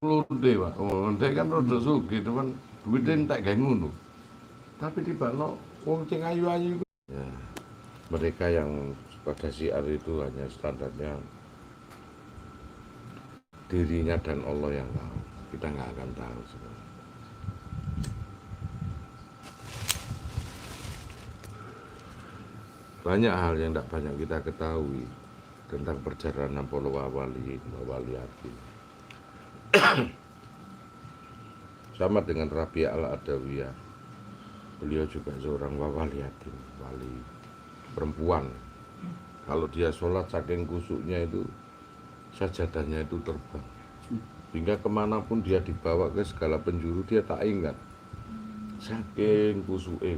Lonte, Pak. Oh, ndek kan rada sugih, cuman duwite entek gawe ngono. Tapi tibakno wong sing ayu-ayu iku. Ya, mereka yang pada syiar itu hanya standarnya dirinya dan Allah yang tahu. Kita nggak akan tahu sebenarnya. Banyak hal yang tidak banyak kita ketahui tentang perjalanan para wawaliyati. Sama dengan Rabi' al-Adawiyah, beliau juga seorang wawaliyatin, wali perempuan. Kalau dia sholat saking kusuknya itu, sajadahnya itu terbang. Hingga kemanapun dia dibawa ke segala penjuru, dia tak ingat. Saking kusuke.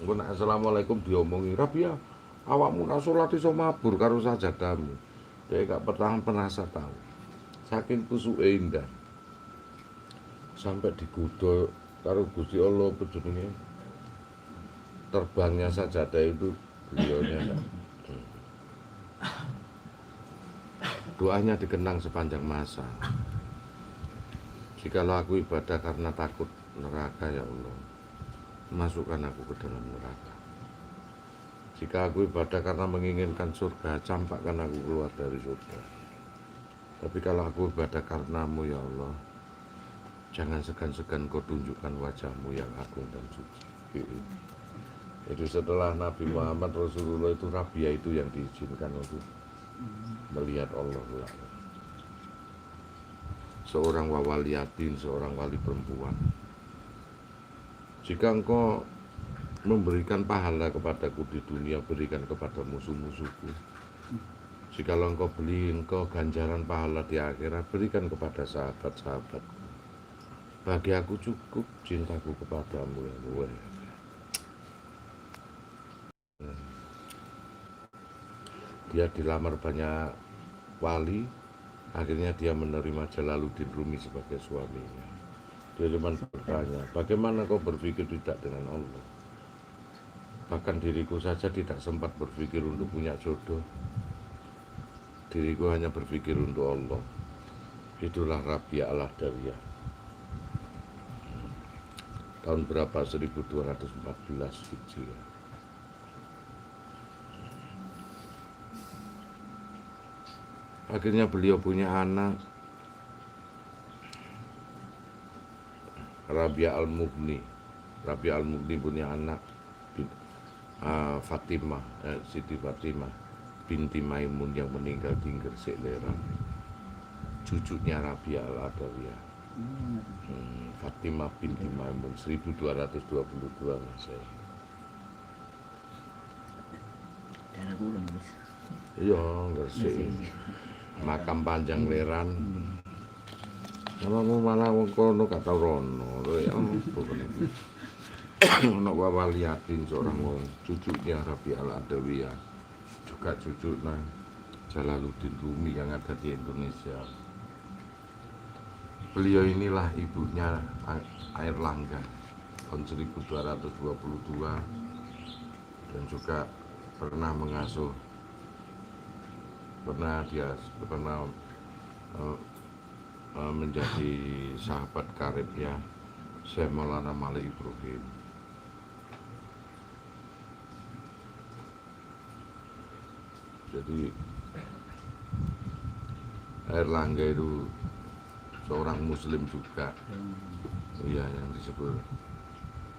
Engko nek assalamualaikum diomongi, Rabi'ah, awakmu nak sholat iso mabur karo sajadahmu. Dia gak pernah tahu. Saking kusuke indah. Sampai digodha karo Gusti Allah pejenenge terbangnya sajadah itu beliaunya doanya dikenang sepanjang masa. Jikalau aku ibadah karena takut neraka, ya Allah, masukkan aku ke dalam neraka. Jika aku ibadah karena menginginkan surga, campakkan aku keluar dari surga. Tapi kalau aku ibadah karenamu, ya Allah, jangan segan-segan kau tunjukkan wajahmu yang agung dan suci. Itu setelah Nabi Muhammad Rasulullah itu, Rabi'ah itu yang diizinkan untuk melihat Allah. Seorang wawaliyatin, seorang wali perempuan. Jika engkau memberikan pahala kepadaku di dunia, berikan kepada musuh-musuhku. Jika engkau beli engkau ganjaran pahala di akhirat, berikan kepada sahabat-sahabatku. Bagi aku cukup cintaku kepadamu, ya Allah. Dia dilamar banyak wali, akhirnya dia menerima Jalaluddin Rumi sebagai suaminya. Dia cuma bertanya, bagaimana kau berpikir tidak dengan Allah? Bahkan diriku saja tidak sempat berpikir untuk punya jodoh. Diriku hanya berpikir untuk Allah. Itulah Rabi'ah al-Adawiyah. Tahun berapa? 1214 Hijriah. Akhirnya beliau punya anak, Rabi'ah al-Mughni. Rabi'ah al-Mughni punya anak, Fatimah, Siti Fatimah binti Maimun yang meninggal di Gresik Leran. Cucunya Rabi'ah al-Adawiyah. Fatimah binti Maimun 1222 Masehi. Daerah Kulon, Mas. Iya, Gresik. Makam panjang Leran. Namamu malah wong kono gak tau rono. Ya ampun. Ono wawaliyatin seorang wong cucunya Rabi'ah al-Adawiyah. Juga cucunya Jalaluddin Rumi yang ada di Indonesia. Beliau inilah ibunya Airlangga tahun 1222 dan juga pernah mengasuh, pernah menjadi sahabat karibnya Syekh Maulana Malik Ibrahim. Jadi Airlangga itu seorang muslim juga. Iya, yang disebut.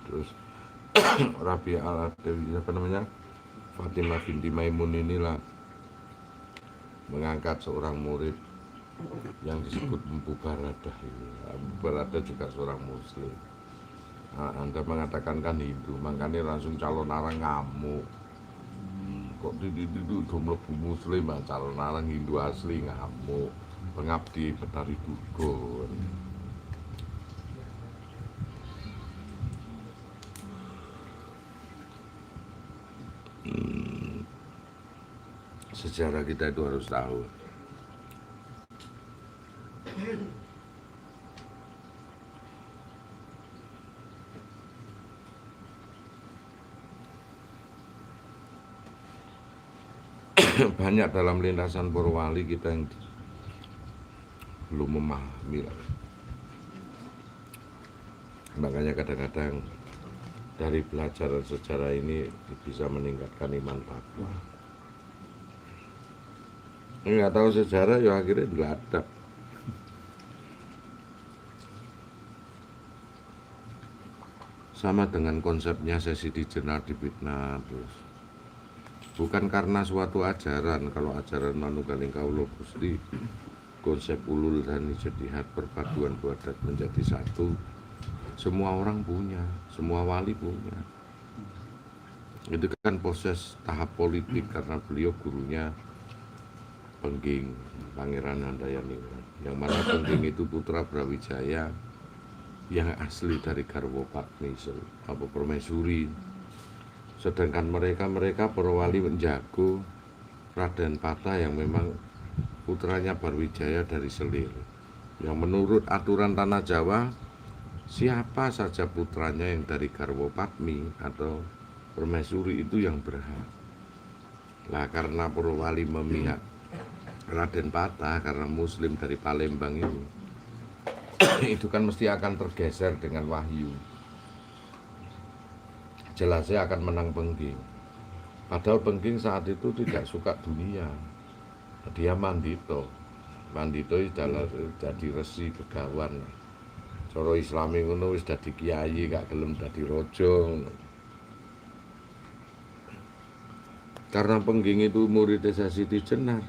Terus Rabi'ah al-Adawiyah, apa namanya, Fatimah binti Maimun inilah mengangkat seorang murid yang disebut Mpu Baradah ini. Mpu Baradah juga seorang muslim. Nah, Anda mengatakan kan Hindu, makanya langsung calon arang ngamuk. Kok itu mlebu muslim, calon arang Hindu asli ngamuk. Pengabdi Betari Dukun. Sejarah kita itu harus tahu. Banyak dalam lintasan para wali kita yang belum memahami. Makanya kadang-kadang dari belajar sejarah ini bisa meningkatkan iman takwa. Nggak tahu sejarah ya akhirnya diladap. Sama dengan konsepnya sesi di jenar dipitnah terus. Bukan karena suatu ajaran, kalau ajaran Manunggaling Kawula Gusti konsep ulul dan jihad perpaduan buadat menjadi satu, semua orang punya, semua wali punya. Itu kan proses tahap politik karena beliau gurunya Pengging, Pangeran Handayaniwan, yang mana Pengging itu putra Brawijaya yang asli dari garwa Padmi apa Permaisuri. Sedangkan mereka para wali menjago Raden Patah yang memang putranya Barwijaya dari Selir, yang menurut aturan tanah Jawa siapa saja putranya yang dari garwa Padmi atau Permaisuri itu yang berhak. Lah karena para wali memihak Raden Patah karena muslim dari Palembang ini itu kan mesti akan tergeser dengan wahyu. Jelasnya akan menang Pengging. Padahal Pengging saat itu tidak suka dunia. Dia mandito. Mandito adalah jadi resi begawan. Cara Islami ngono wis dadi kiai gak gelem dadi raja. Karena Pengging itu murid Siti Jenar.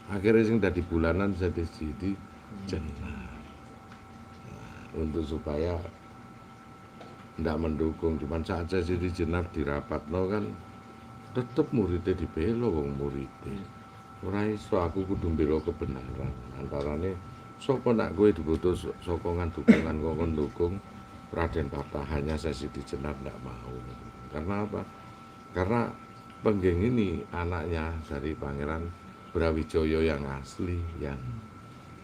Akhirnya sing dadi bulanan Siti Jenar. Untuk supaya ndak mendukung, cuman saja Siti Jenar dirapatno kan tetep muridnya dibela wong muridnya. Ora iso aku kudu mbela kebenaran. Antarane sapa nak kowe dibutuh sokongan dukungan kok ndukung Raden Patah, hanya Siti Jenar ndak mau. Karena apa? Karena Pengging ini anaknya dari Pangeran Brawijaya yang asli, yang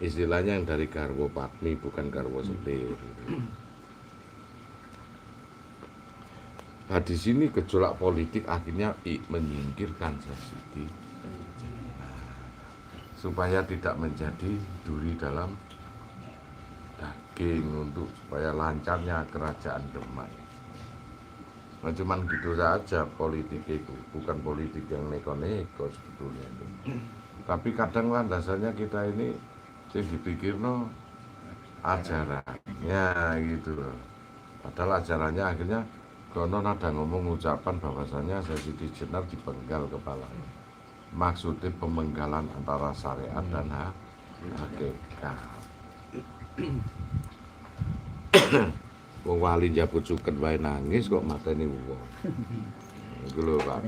istilahnya yang dari garwa Padmi bukan garwa Selir. Nah di sini gejolak politik akhirnya menyingkirkan Siti supaya tidak menjadi duri dalam daging untuk supaya lancarnya kerajaan Demak. Nah cuman gitu saja politik itu, bukan politik yang neko-neko sebetulnya itu. Tapi kadang landasannya kita ini yang dipikir ajarannya gitu loh. Padahal ajarannya akhirnya konon ada ngomong ucapan bahwasanya Siti Jenar dipenggal kepalanya. Maksudnya pemenggalan antara syariat dan hakikat. Wong wali njabut suket wae nangis kok mateni wong. Iku lho Pak.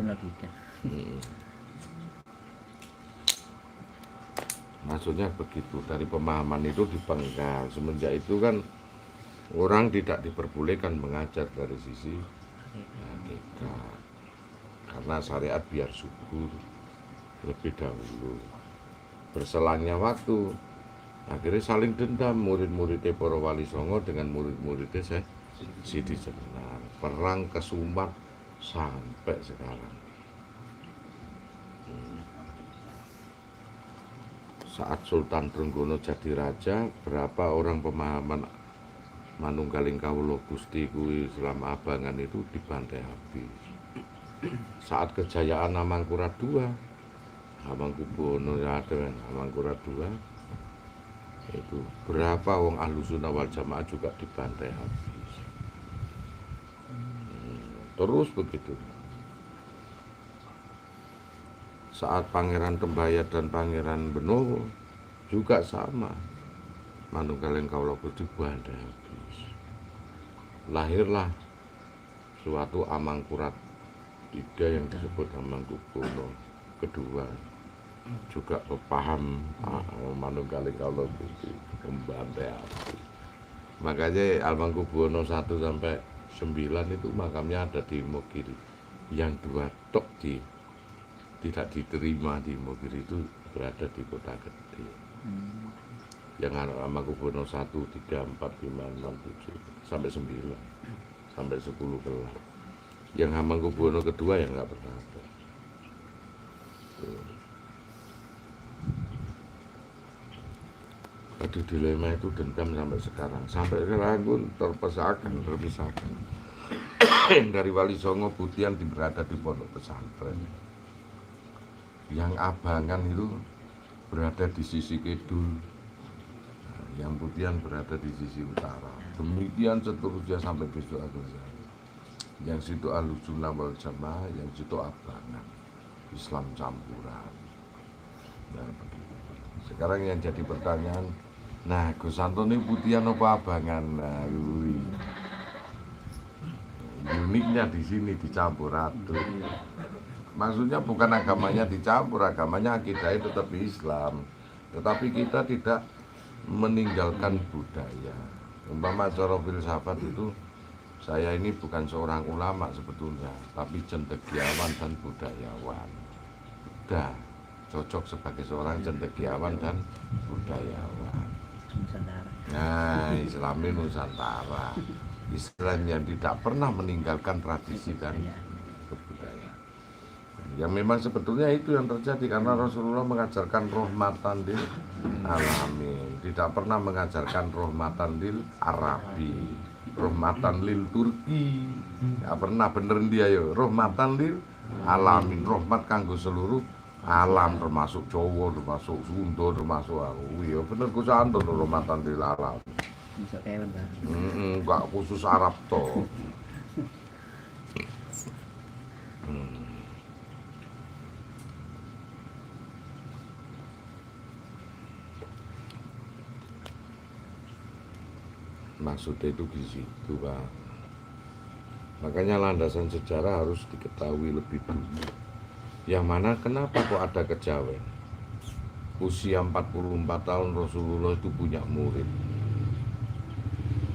Maksudnya begitu, dari pemahaman itu dipenggal. Semenjak itu kan orang tidak diperbolehkan mengajar dari sisi hakikat. Karena syariat biar subur lebih dahulu. Berselangnya waktu, akhirnya saling dendam murid-muridnya para wali songo dengan murid-muridnya Siti Jenar. Perang kesumat sampai sekarang. Saat Sultan Trenggono jadi raja, berapa orang pemahaman Manunggaling Kawula Gusti kuwi selama abangan itu dibantai habis. Saat kejayaan Amangkurat II, Hamengkubuwono ya ada Amangkurat II, itu berapa wong Ahlussunnah wal Jamaah juga dibantai habis. Terus begitu. Saat Pangeran Tembayat dan Pangeran Benowo juga sama. Manunggaling Kawula Gusti dibantai habis. Lahirlah suatu Amangkurat III yang disebut Hamengkubuwono kedua, juga paham Manunggaling Kawula Gusti membantai habis. Makanya Hamengkubuwono 1 sampai 9 itu makamnya ada di Imogiri. Yang 2 tok tidak diterima di Imogiri itu berada di Kota Gede. Yang Hamengkubuwono 1, 3, 4, 5, 6, 7 sampai 9 sampai 10 kelar. Yang Hamengkubuwono kedua yang nggak pernah ada. Waduh, dilema itu dendam sampai sekarang. Sampai sekarang pun terpisahkan. Dari Wali Songo Putian berada di pondok pesantren. Yang abangan itu berada di sisi kidul, yang Putian berada di sisi utara. Demikian seterusnya sampai besok akhirnya. Yang situ Ahlussunnah wal Jamaah, yang situ abangan, Islam campuran. Nah, sekarang yang jadi pertanyaan, nah Gus Antoni Putian apa abangan? Nah, uniknya di sini dicampur aduk. Maksudnya bukan agamanya dicampur, agamanya akidahnya tetap Islam. Tetapi kita tidak meninggalkan budaya. Umpama cara filsafat itu, saya ini bukan seorang ulama sebetulnya, tapi cendekiawan dan budayawan. Udah cocok sebagai seorang cendekiawan dan budayawan. Nah, Islami Nusantara. Islam yang tidak pernah meninggalkan tradisi dan kebudayaan. Ya memang sebetulnya itu yang terjadi karena Rasulullah mengajarkan rahmatan lil alamin, tidak pernah mengajarkan rahmatan lil Arabi, rahmatan lil Turki. Ya pernah benerin dia yo, rahmatan lil alamin, rahmat kanggo seluruh alam termasuk Jawa, termasuk Sunda, termasuk aku. Ya bener Gus Anton rahmatan lil alamin. Enggak khusus Arab toh. Maksudnya itu di situ Pak. Makanya landasan sejarah harus diketahui lebih dulu. Yang mana kenapa kok ada kejawen? Usia 44 tahun Rasulullah itu punya murid,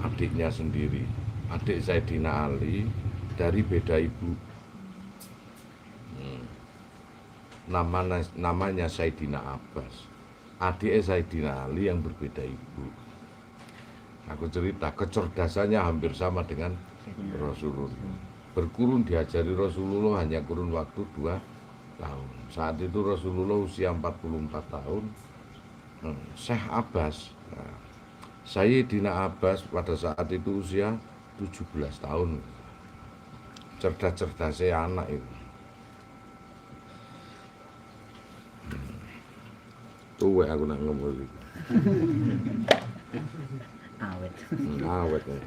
adiknya sendiri, adik Sayyidina Ali dari beda ibu. Namanya Sayyidina Abbas, adik Sayyidina Ali yang berbeda ibu. Aku cerita kecerdasannya hampir sama dengan Rasulullah. Berkurun diajari Rasulullah hanya kurun waktu 2 tahun. Saat itu Rasulullah usia 44 tahun. Syekh Abbas, Sayyidina Abbas pada saat itu usia 17 tahun. Cerdas-cerdasnya anak itu. Tuh aku nak ngomong gitu. Awet ya.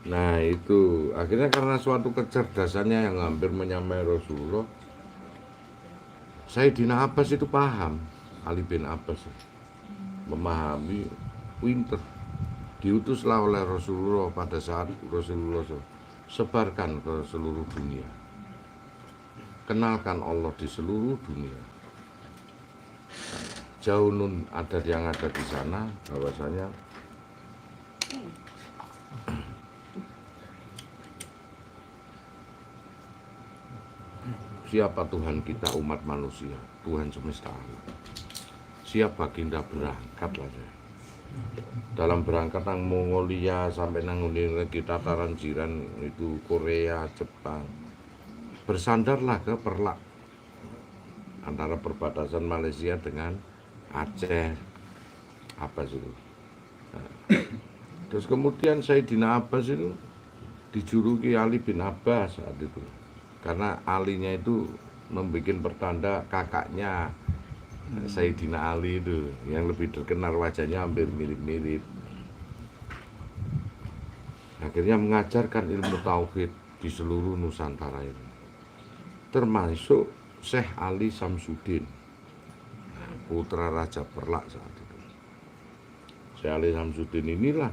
Nah itu akhirnya karena suatu kecerdasannya yang hampir menyamai Rasulullah, Sayyidina Abbas itu paham, Ali bin Abbas memahami, pinter. Diutuslah oleh Rasulullah pada saat Rasulullah sebarkan ke seluruh dunia, kenalkan Allah di seluruh dunia. Jauh nun ada yang ada di sana bahwasanya siapa Tuhan kita umat manusia, Tuhan semesta alam. Siap baginda berangkatlah saya. Dalam berangkat nang Mongolia sampai nang kita tataran jiran itu Korea, Jepang, bersandarlah ke Perlak antara perbatasan Malaysia dengan Aceh, apa sih? Nah, terus kemudian Sayyidina Abbas itu dijuluki Ali bin Abbas saat itu, karena alinya itu membuat pertanda kakaknya Sayyidina Ali itu yang lebih terkenal, wajahnya hampir mirip-mirip. Akhirnya mengajarkan ilmu tauhid di seluruh Nusantara ini, termasuk Syekh Ali Samsudin, putra Raja Perlak saat itu. Syekh Ali Samsudin inilah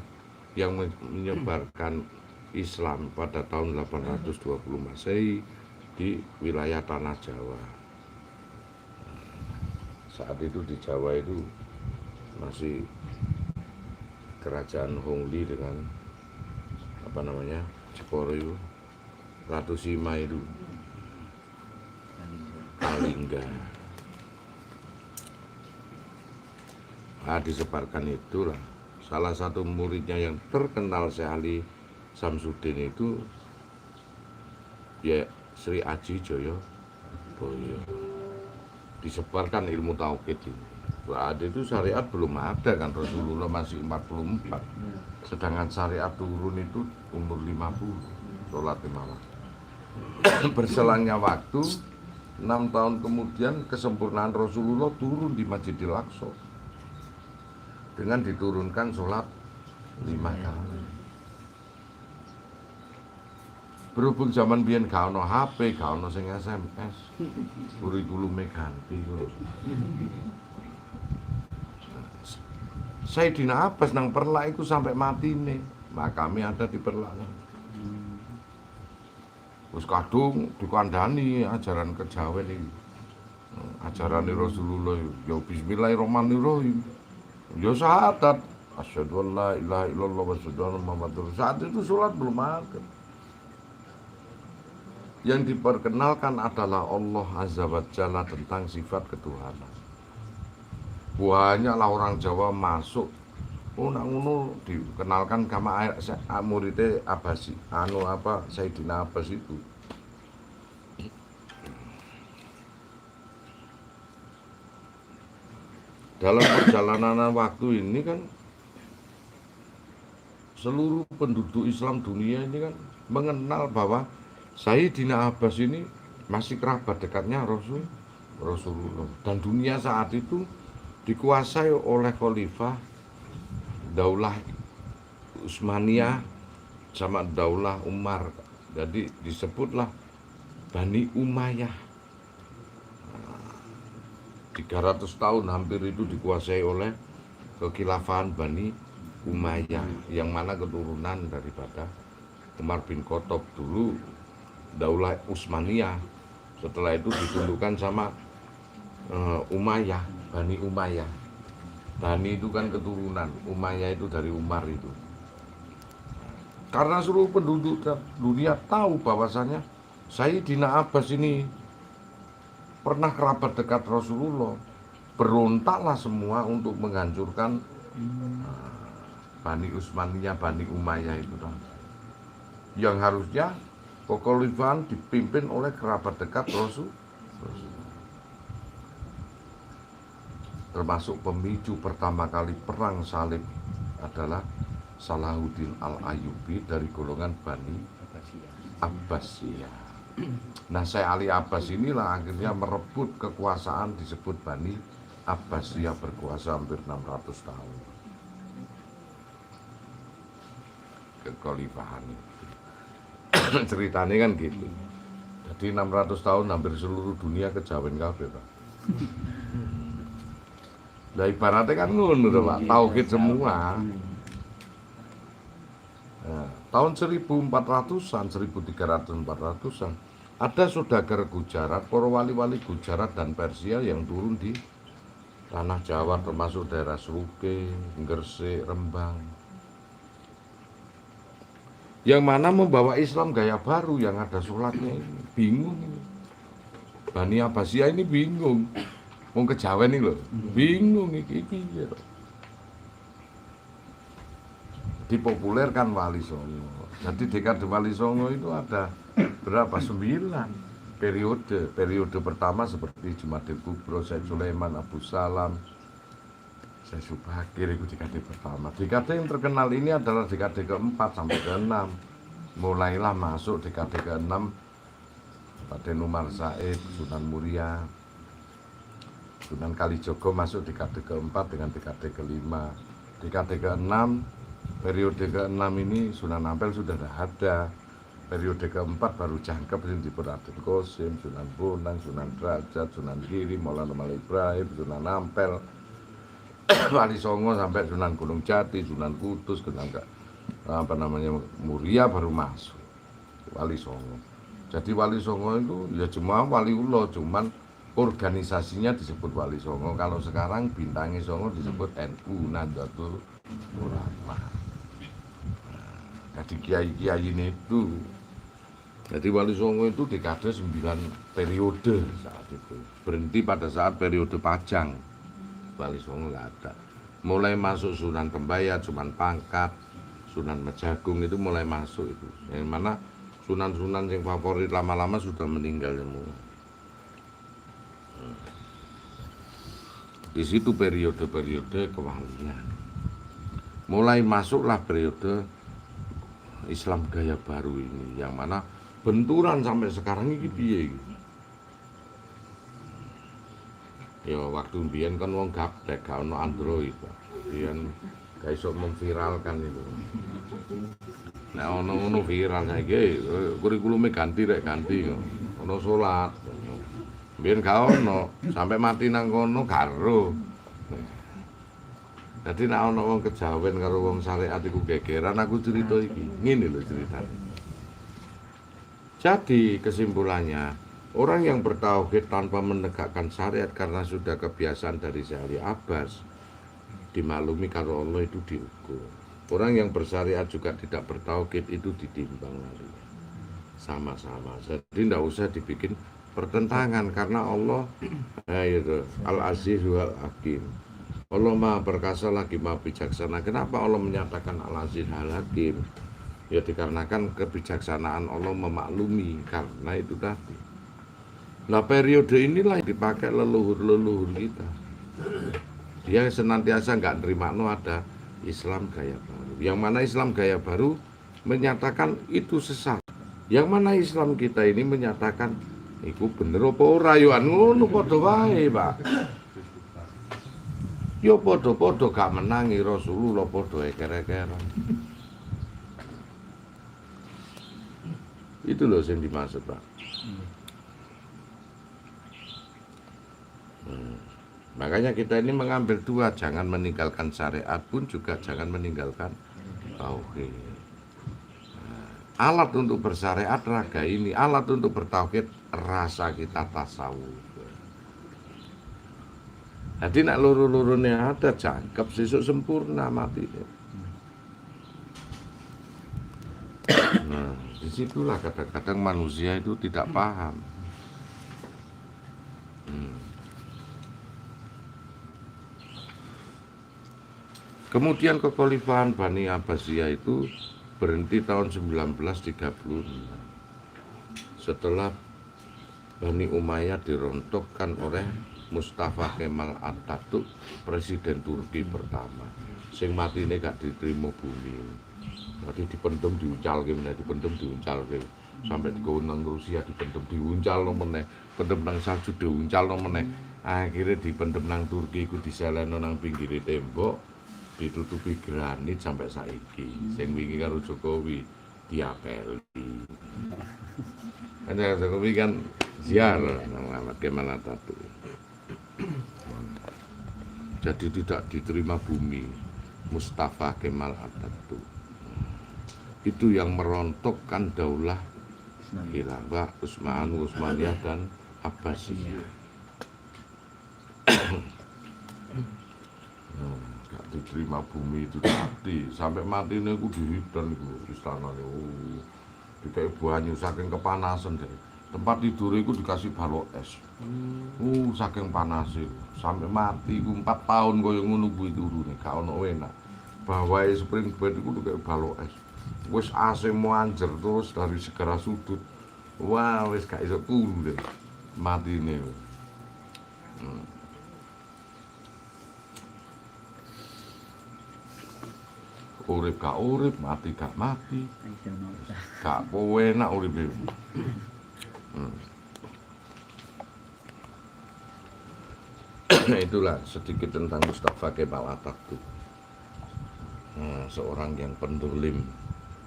yang menyebarkan Islam pada tahun 820 Masehi di wilayah Tanah Jawa. Saat itu di Jawa itu masih kerajaan Hongli dengan apa namanya Jeporo itu, Ratu Sima itu, Kalingga. Nah, disebarkan itulah salah satu muridnya yang terkenal Syekh Ali Samsudin itu ya Sri Aji Joyo Boyo. Disebarkan ilmu tauhid ini. Saat itu syariat belum ada kan, Rasulullah masih 44. Sedangkan syariat turun itu umur 50, sholat 5 waktu. Berselangnya waktu 6 tahun kemudian kesempurnaan Rasulullah turun di Masjidil Aqsa dengan diturunkan sholat 5 kali. Berhubung zaman biyen gak ono HP, gak ono sing SMS, kurikulumnya ganti kok. Sayyidina Abbas nang Perlak itu sampai mati nih, makamnya ada di Perlak. Terus kadung dikandani ajaran kejawen ini, ajaran Rasulullah, ya Bismillahirrahmanirrahim, ya syahadat, asyhadu an la ilaha illallah wa asyhadu anna Muhammadar Rasulullah. Saat itu sholat belum ada. Yang diperkenalkan adalah Allah Azza wa Jalla tentang sifat ketuhanan. Banyaklah orang Jawa masuk, nak ngono dikenalkan kama muridnya Abbasi, Sayyidina Abbas itu. Dalam perjalanan waktu ini kan seluruh penduduk Islam dunia ini kan mengenal bahwa Sayyidina Abbas ini masih kerabat dekatnya Rasulullah. Dan dunia saat itu dikuasai oleh Khalifah Daulah Utsmaniyah sama Daulah Umar. Jadi disebutlah Bani Umayyah. 300 tahun hampir itu dikuasai oleh kekhilafahan Bani Umayyah, yang mana keturunan daripada Umar bin Khattab dulu Daulah Utsmaniyah. Setelah itu ditundukkan sama Umayyah, Bani Umayyah. Bani itu kan keturunan, Umayyah itu dari Umar itu. Karena seluruh penduduk dunia tahu bahwasanya Sayyidina Abbas ini pernah kerabat dekat Rasulullah, berontaklah semua untuk menghancurkan Bani Utsmaniyah, Bani Umayyah itu. Yang harusnya kekhalifahan dipimpin oleh kerabat dekat Rasulullah. Termasuk pemicu pertama kali perang salib adalah Salahuddin Al-Ayyubi dari golongan Bani Abbasiyah. Nah, Syekh Ali Abbas inilah akhirnya merebut kekuasaan, disebut Bani Abbasiyah, berkuasa hampir 600 tahun. Kekhalifahan itu. Ceritanya kan gitu. Jadi 600 tahun hampir seluruh dunia kejawen kabeh, Pak. Lah ibaratnya kan ngono to, Pak, tauhid semua. Nah, tahun 1400-an, 1300-400-an ada saudagar Gujarat, para wali-wali Gujarat dan Persia yang turun di tanah Jawa, termasuk daerah Sruke, Gresik, Rembang. Yang mana membawa Islam gaya baru yang ada sholatnya ini. Bingung ini. Bani Abbasiyah ini bingung. Mau kejawen ini loh, bingung iki ya. Dipopulerkan Wali Songo. Jadi dekade Wali Songo itu ada berapa? 9 periode. Periode pertama seperti Jumadil Kubro, Syekh Sulaiman, Abu Salam, Syekh Subakir, itu dekade pertama. Dekade yang terkenal ini adalah dekade keempat sampai ke-6. Mulailah masuk dekade ke-6 Raden Umar Said, Sunan Muria, Sunan Kalijogo masuk dekade keempat dengan dekade kelima. Dekade ke-6, periode ke-6 ini Sunan Ampel sudah tidak ada. Periode keempat baru jangkep yang disebut Raden Qasim, Sunan Bonang, Sunan Derajat, Sunan Giri, Maulana Malik Ibrahim, Sunan Ampel, Wali Songo sampai Sunan Gunung Jati, Sunan Kudus, Sunan Muria baru masuk Wali Songo. Jadi Wali Songo itu ya cuma waliullah, cuman organisasinya disebut Wali Songo. Kalau sekarang bintangnya Songo disebut NU, Nahdlatul Ulama. Jadi kiai-kiai ini itu. Jadi Wali Songo itu dekade 9 periode saat itu. Berhenti pada saat periode Pajang. Wali Songo nggak ada. Mulai masuk Sunan Tembayat, Sunan Pangkat, Sunan Mejagung itu mulai masuk itu. Yang mana sunan-sunan yang favorit lama-lama sudah meninggal semua. Di situ periode-periode kewalian. Mulai masuklah periode Islam gaya baru ini, yang mana benturan sampai sekarang ini piye iki. Ya waktu mbiyen kan wong gaptek gak ono Android, Pak. Mbiyen gak iso memviralkan itu. Nek ono ngono viral saiki, kurikulumnya ganti kok. Ono salat. Mbiyen gak ono, sampai mati nang kono karo. Jadi nek ana wong kejawen karo wong syariat iku gegeran, aku cerita iki. Ngene lho ceritane. Jadi kesimpulannya, orang yang bertauhid tanpa menegakkan syariat karena sudah kebiasaan dari Syahri Abbas, dimaklumi kalau Allah itu diukur. Orang yang bersyariat juga tidak bertauhid itu ditimbang lagi. Sama-sama. Jadi tidak usah dibikin pertentangan karena Allah Al-Aziz wal Hakim. Allah Maha Perkasa lagi Maha Bijaksana. Kenapa Allah menyatakan Al-Aziz Al-Hakim? Ya dikarenakan kebijaksanaan Allah memaklumi, karena itu tadi. Nah periode inilah yang dipakai leluhur-leluhur kita. Dia senantiasa nggak nerima ada Islam gaya baru. Yang mana Islam gaya baru menyatakan itu sesat. Yang mana Islam kita ini menyatakan iku bener apa ora yo ngono padha wae, Pak. Yo padha-padha gak menangi Rasulullah padha eker-ekeran. Itu loh yang dimaksud, Pak. Makanya kita ini mengambil dua, jangan meninggalkan syariat pun juga jangan meninggalkan tauhid. Alat untuk bersyariat raga ini, alat untuk bertauhid rasa kita tasawuf. Jadi nak luru-lurune ada jangkep sesuk sempurna mati. Nah, disitulah kadang-kadang manusia itu tidak paham. Kemudian kekhalifahan Bani Abbasiyah itu berhenti tahun 1936 setelah Bani Umayyah dirontokkan oleh Mustafa Kemal Atatürk, presiden Turki pertama. Sing mati ini gak diterima bumi. Nanti dipendem diuncalke meneh, dipendem diuncalke. Sampai di nang Rusia dipendem diuncal meneh, pendem nang salju diuncal meneh. Akhirnya dipendem nang Turki iku diseleno nang pinggir tembok, ditutupi granit sampai saiki. Sing wingi karo Jokowi diapeli. Kan Jokowi kan ziarah nang Muhammad Kemal Atatürk. Jadi tidak diterima bumi Mustafa Kemal Atatürk. Itu yang merontokkan daulah Khilafah Utsmaniyah dan Abbasiyah. Gak diterima bumi itu mati, sampai mati ini aku dihidran itu istana itu. Dikai banyu saking kepanasan deh. Tempat tidur itu dikasih balok es. Saking panas itu sampai mati itu 4 tahun kaya ngono kuwi turune gak ono enak. Bawahe spring bed itu kayak balok es. Wis AC muanjer terus dari segala sudut. Wah, wis gak iso turu deh. Matine. Urip gak urip, mati gak mati. Gak enak urip itu. Itulah sedikit tentang Mustafa Kemal Atatürk. Seorang yang pendolim,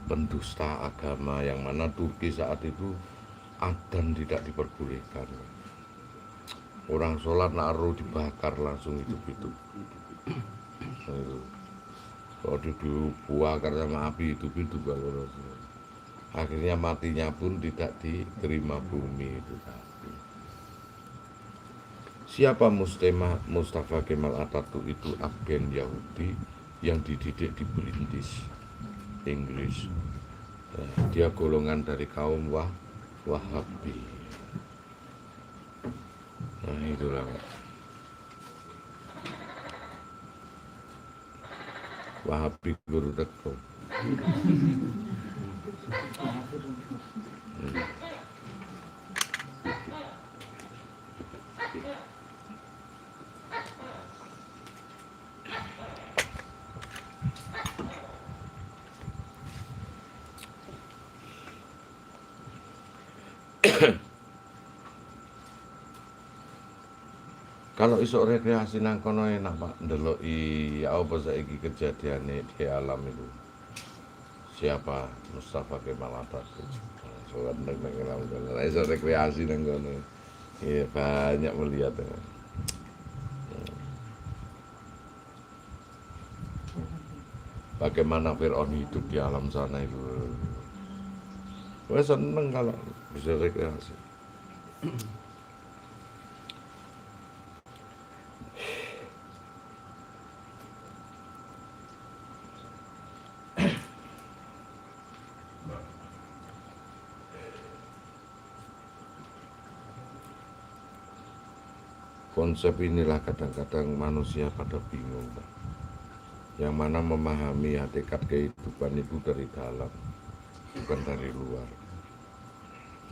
pendusta agama, yang mana Turki saat itu adzan tidak diperbolehkan. Orang sholat naruh dibakar langsung hidup-hidup. Kalau dibakar sama api hidup-hidup kalau akhirnya matinya pun tidak diterima bumi itu tadi. Siapa Mustafa Kemal Atatürk itu? Agen Yahudi yang dididik di Perintis, Inggris. Dia golongan dari kaum Wahabi. Nah itulah Pak. Wahabi Guru Teko. Kalau iso rekreasi nang kono enak Pak, ndeloki ya apa saiki kejadiane di alam itu. Siapa Mustafa Kemal Atatürk. Soal nang alam iso rekreasi nang kono. Iya, banyak melihat. Bagaimana Fir'aun hidup di alam sana itu. Gue seneng kalau bisa rekreasi. Konsep inilah kadang-kadang manusia pada bingung, Pak. Yang mana memahami hakikat kehidupan itu dari dalam, bukan dari luar.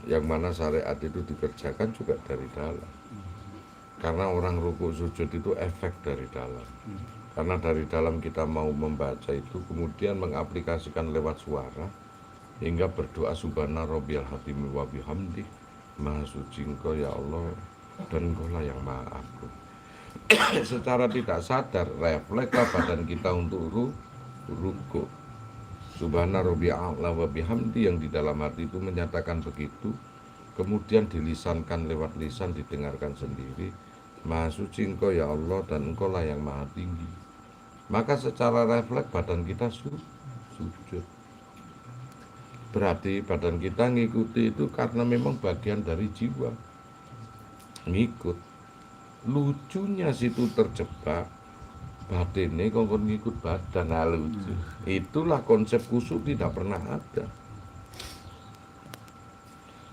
Yang mana syariat itu dikerjakan juga dari dalam. Karena orang rukuk sujud itu efek dari dalam. Karena dari dalam kita mau membaca itu, kemudian mengaplikasikan lewat suara, hingga berdoa subhana rabbiyal hatimi wa bihamdi, maha suci engkau ya Allah, dan engkau lah yang maha agung. Secara tidak sadar reflekslah badan kita untuk rukuk. Subhana rabbiyal a'la wa bihamdi, yang di dalam hati itu menyatakan begitu, kemudian dilisankan lewat lisan, didengarkan sendiri, maha suci engkau ya Allah, dan engkau lah yang maha tinggi. Maka secara refleks badan kita sujud. Berarti badan kita ngikuti itu karena memang bagian dari jiwa. Ngikut. Lucunya situ terjebak, batinnya kongkon ngikut badan. Nah, lucu. Itulah konsep khusyuk tidak pernah ada.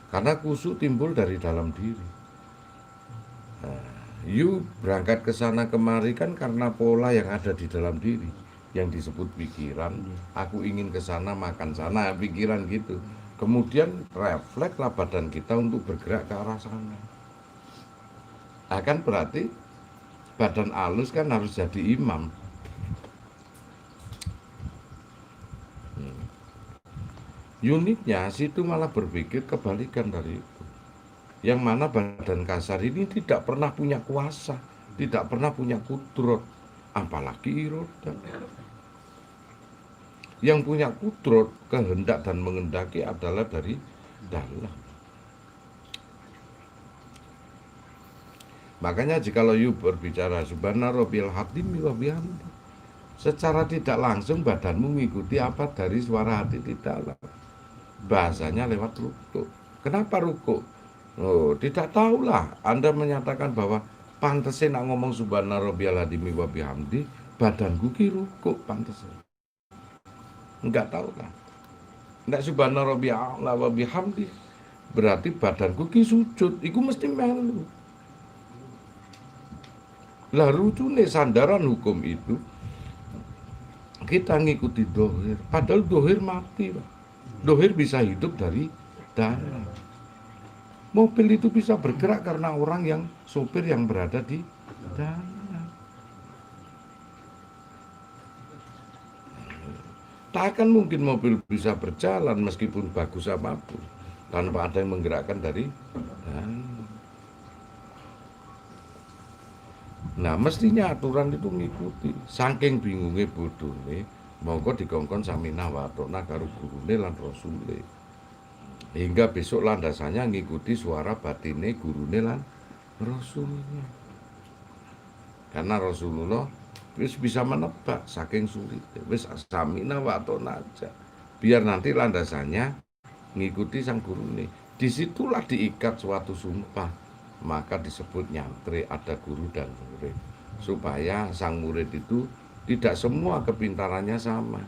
Karena khusyuk timbul dari dalam diri. Nah, you berangkat ke sana kemari kan karena pola yang ada di dalam diri, yang disebut pikiran. Aku ingin ke sana, makan sana, pikiran gitu. Kemudian reflekslah badan kita untuk bergerak ke arah sana. Akan berarti badan halus kan harus jadi imam. Unitnya situ malah berpikir kebalikan dari itu. Yang mana badan kasar ini tidak pernah punya kuasa, tidak pernah punya kudrot, apalagi irodah. Yang punya kudrot, kehendak dan mengendaki adalah dari dalam. Makanya jikalau you berbicara subhana rabbiyal hatimi wa bihamdi, secara tidak langsung badanmu mengikuti apa dari suara hati di dalam. Bahasanya lewat rukuk. Kenapa rukuk? Oh, tidak tahulah. Anda menyatakan bahwa pantesin nak ngomong subhana rabbiyal hatimi wa bihamdi, badanku ki rukuk pantesin. Enggak tahu kan? Enggak subhana rabbiyal a'la wa bihamdi, berarti badanku ki sujud. Iku mesti melu. Lah lucunya sandaran hukum itu kita ngikuti dohir, padahal dohir mati, Pak. Dohir bisa hidup dari dalam. Mobil itu bisa bergerak karena orang yang sopir yang berada di dalam. Tak akan mungkin mobil bisa berjalan meskipun bagus apapun tanpa ada yang menggerakkan dari dalam. Nah, mestinya aturan itu mengikuti. Saking bingungnya bodone, monggo dikongkon samina watona karo gurune lan rasule. Hingga besok landasannya ngikuti suara batine gurune lan rasulnya. Karena Rasulullah wis bisa menebak saking sulit. Wis samina watona aja. Biar nanti landasannya ngikuti sang gurune. Disitulah diikat suatu sumpah. Maka disebut nyantri, ada guru dan murid, supaya sang murid itu tidak semua kepintarannya sama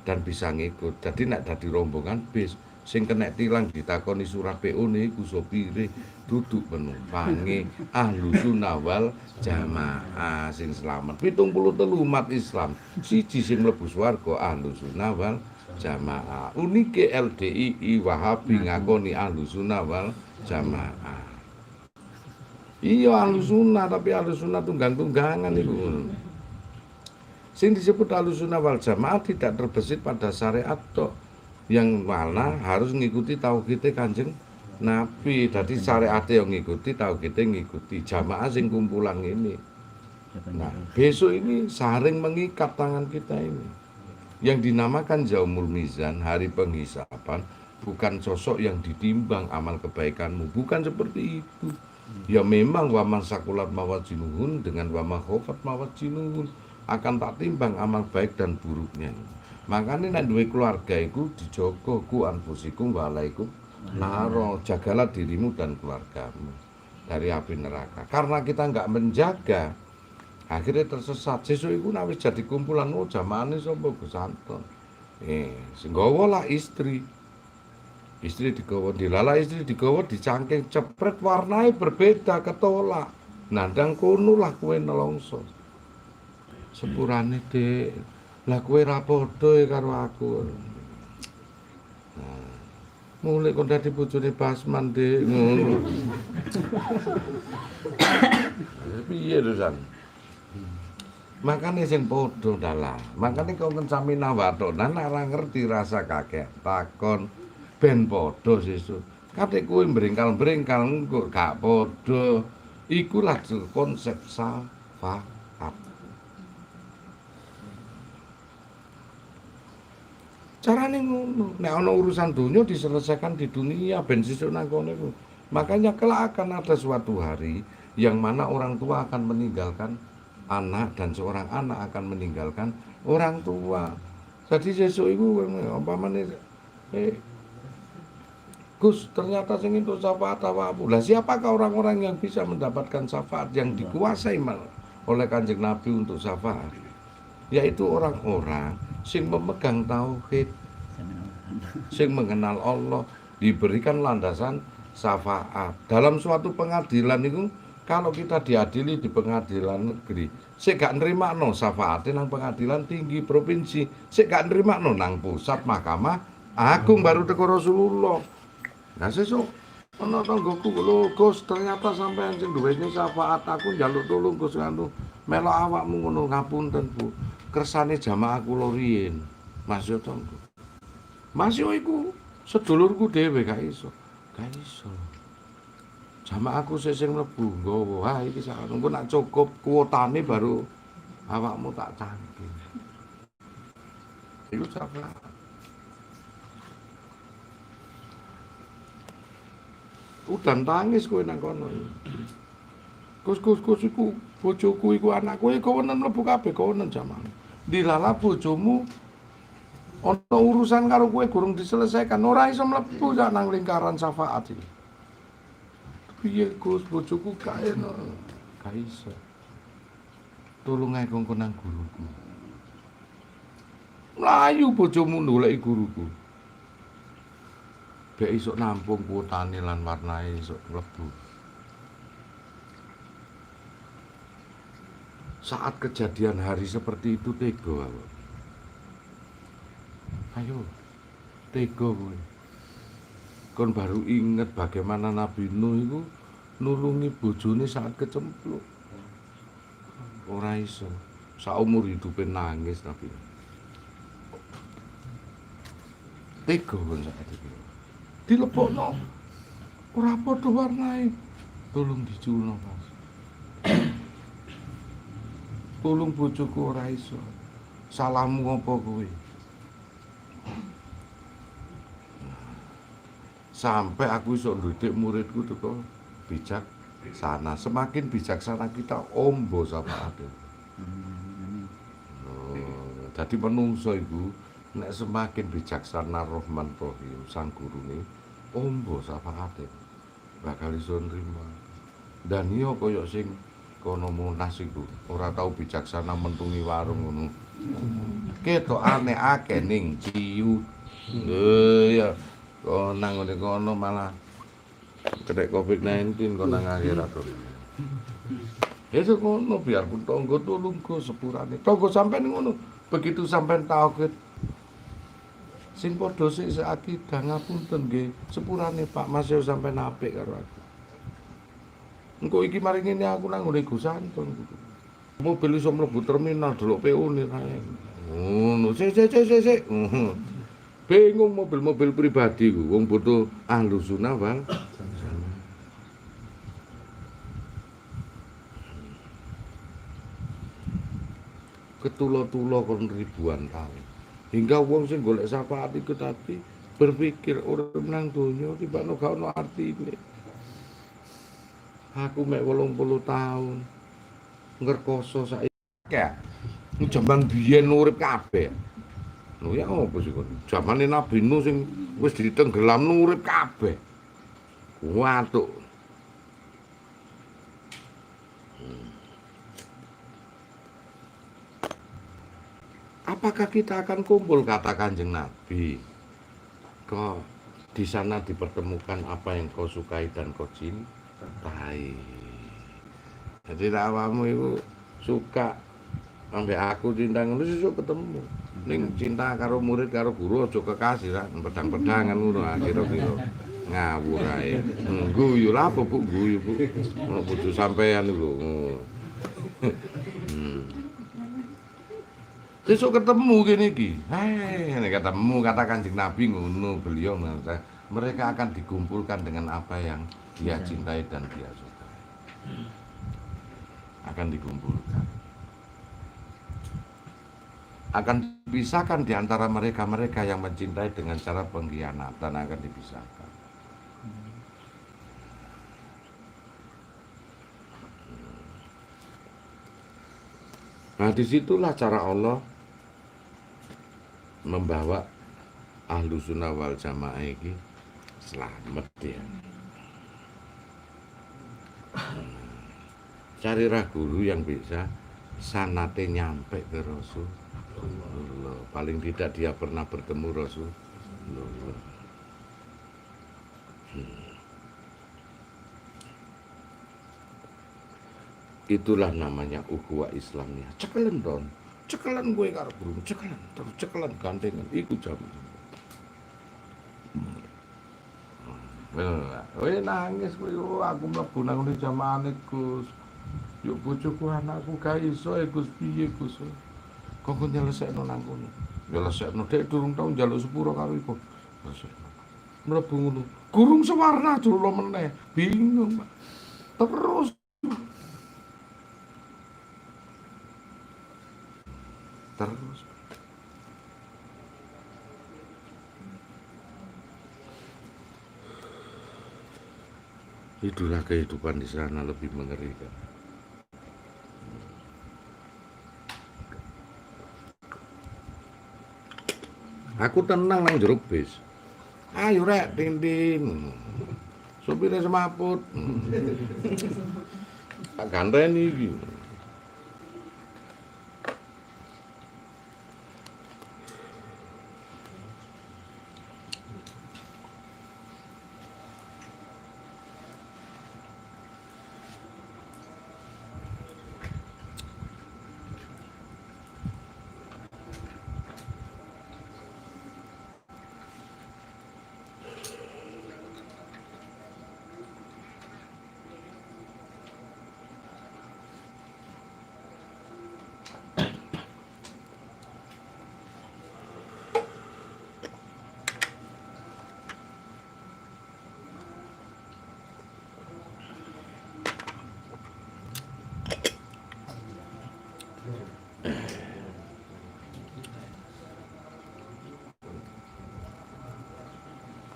dan bisa ngikut. Jadi nek dadi rombongan bis sing kena tilang ditakoni surah PO niku sopire duduk penumpange ahlu sunnah wal jamaah sing selamat 73 umat Islam, siji sing mlebu swarga ahlu sunnah wal jamaah. Unike LDII Wahabi ngakoni ahlu sunnah wal jamaah. Iya ahlus sunnah, tapi ahlus sunnah tunggang-tunggangan itu. Sing disebut ahlus sunnah wal jamaah tidak terbesit pada syariat toh, yang mana harus mengikuti tauhid Kanjeng Nabi, dadi syariate yang ngikuti, tau kita ngikuti jamaah sing kumpulan ini. Nah, besok ini saring mengikat tangan kita ini. Yang dinamakan Yaumul Mizan, hari penghisapan, bukan sosok yang ditimbang amal kebaikanmu, bukan seperti itu. Ya memang waman sakulat mawajinuhun dengan wama khofat mawajinuhun akan tak timbang amal baik dan buruknya. Makanya nek duwe keluarga iku dijogo ku anfusikum walaikum naro, jagalah dirimu dan keluargamu dari api neraka. Karena kita nggak menjaga, akhirnya tersesat. Sesuk iku nek wis jadi kumpulan jamaane sapa Gus Anton. Sing gawa lah istri. Istri digawa dilala, istri digawa dicangking cepret, warnanya berbeda, ketolak. Nandang kono lah kowe nelongso. Sepurane Dik, lah kowe ra padha karo aku. Nah, mulai kon dadi bojone Basman Dik, ngono. Piye to San? Makane sing padha dalah. Makane kok sami nawatonan ora ngerti rasa kakek takon ben padha sesuk. Kate kowe brengkal-brengkal engko gak padha. Iku lah konsep syafaat. Carane ngono. Nek ana urusan dunia diselesaikan di dunia ben sesuk nang kono iku. Makanya kelak akan ada suatu hari yang mana orang tua akan meninggalkan anak dan seorang anak akan meninggalkan orang tua. Jadi sesuk iku umpamane Gus, ternyata sing entuk syafaat awakmu. Lah siapakah orang-orang yang bisa mendapatkan syafaat yang dikuasai oleh Kanjeng Nabi untuk syafaat? Yaitu orang-orang sing memegang tauhid, sing mengenal Allah, diberikan landasan syafaat. Dalam suatu pengadilan itu, kalau kita diadili di pengadilan negeri, sik gak nrimakno syafaate nang pengadilan tinggi provinsi, sik gak nrimakno nang pusat Mahkamah Agung baru teko Rasulullah. Nah sesuk ana tanggoku lho Gus, ternyata sampean sing duweni syafaat, aku njaluk tulung Gus anu melok awakmu ngono, ngapunten Bu. Kersane jamaah kula riyin. Mas yo tanggo. Mas yo iku sedulurku dhewe gak iso. Gak iso. Jamaahku sing mlebu nggawa, ha iki sak engko nak cukup kuotane baru awakmu tak cangking. Iku syafaat. Udan tangis kowe nang kono. Gus iku bojoku iku anakku kowenan mlebu kabeh kowenan jamaah. Dilala bojomu ana urusan karo kowe gurung diselesaikan, ora iso mlebu sak nang lingkaran syafaat iki. Piye Gus, bojoku gak enak. Gak iso. Tolong ae kongkon nang guruku. Mlayu bojomu ndoleki guruku. Bek isuk nampung kuotane lan warnae isuk mlebu. Saat kejadian hari seperti itu tega. Ayo, tega kowe. Kon baru inget bagaimana Nabi Nuh itu nulungi bojone saat kecemplung. Ora iso. Saumur hidupe nangis Nabi. Tega kon saat itu. Dilebokno ora padha warnae. Tolong diculno, Mas. Tolong bojoku ora iso. Salahmu apa kowe? Sampai aku iso ndidik muridku teko bijak sana. Semakin bijaksana kita ombo syafaate. Jadi menungso iku nek semakin bijaksana Rahman Rahim sang gurune ombo syafaate bakal iso nrimo. Dan iya kaya sing kono Monas iku ora tau bijaksana mentungi warung ngono. Ketokane akeh ning ciyu. Ya kok nang ngene kono malah kena COVID-19 kok nang akhirat to. Itu ngono biarpun tonggo tulung go sepurane. Tonggo sampean ngono. Begitu sampean tauhid sing padha sik akidah ngapunten nggih sepurane Pak Mas yo sampean apik karo aku. Engko iki mari ngene aku nang ngene Gus Anton. Mobil iso mlebu terminal delok PO-ne rae. Ngono, sik. Bingung mobil-mobil pribadi ku wong butuh ahlu sunah wal ketulo-tulo kon ribuan tahun. Hingga wong sing golek syafaat iku tadi berpikir urip nang donya tibane gak ono artine. Aku mek 80 tahun ngrekoso saiki. Jaman biyen urip kabeh. Lho ya apa sih kok? Zamane Nabi Nuh sing wis ditenggelamno urip kabeh. Watuk. Apakah kita akan kumpul, kata Kanjeng Nabi? Kok di sana dipertemukan apa yang kau sukai dan kau cintai. Jadi awakmu itu suka sampai aku cinta ngono sesuk ketemu. Ning cinta karo murid karo guru aja kekasih lah, pedang-pedangan ngono kira-kira ngawur ae. Guyu lah apa Bu guyu Bu. Ono bojo sampean lho. Besok ketemu gini iki. Ini ketemu kata Kanjeng Nabi ngono beliau mengatakan mereka akan dikumpulkan dengan apa yang dia cintai dan dia sukai. Akan dikumpulkan. Akan dipisahkan di antara mereka-mereka yang mencintai dengan cara pengkhianatan akan dipisahkan. Nah disitulah cara Allah membawa ahlu sunnah wal jamaah ini selamat ya. Carilah guru yang bisa sanate nyampe ke Rasulullah. Paling tidak dia pernah bertemu Rasulullah. Itulah namanya ukhuwah Islamnya. Cekelen don. Cekelan gue karo burung, cekelan, terus cekelan gantengan, iku jam. Weh nangis kowe aku mlebu nang ngene jamaane Gus. Yuk bojoku anakku gak iso Gus piye Gus. Kok nyelesekno nang kono. Nyelesekno dek durung tau njaluk sepuro karo iku. Mlebu ngono. Gurung sewarna jolo meneh. Bingung, Pak. Terus itulah kehidupan di sana lebih mengerikan. Aku tenang nang jero bis. Ayo rek tin-tin. Supire semaput. Tak ganteni iki.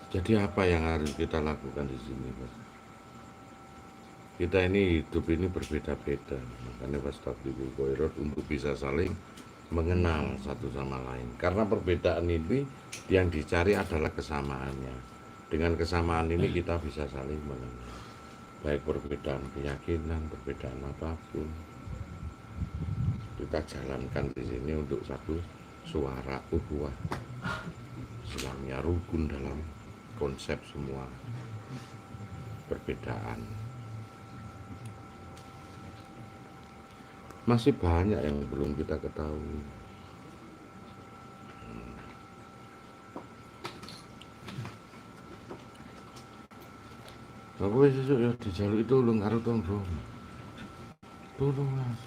Jadi apa yang harus kita lakukan di sini, Mas? Kita ini hidup ini berbeda-beda, makanya fastabiqul khairat untuk bisa saling mengenal satu sama lain. Karena perbedaan ini yang dicari adalah kesamaannya. Dengan kesamaan ini kita bisa saling mengenal. Baik perbedaan keyakinan, perbedaan apapun. Kita jalankan di sini untuk satu suara ukhuwah. Islamnya rukun dalam konsep semua perbedaan. Masih banyak yang belum kita ketahui. Aku sesuk ya dijaluki tulung karo tonggo. Tulung Mas.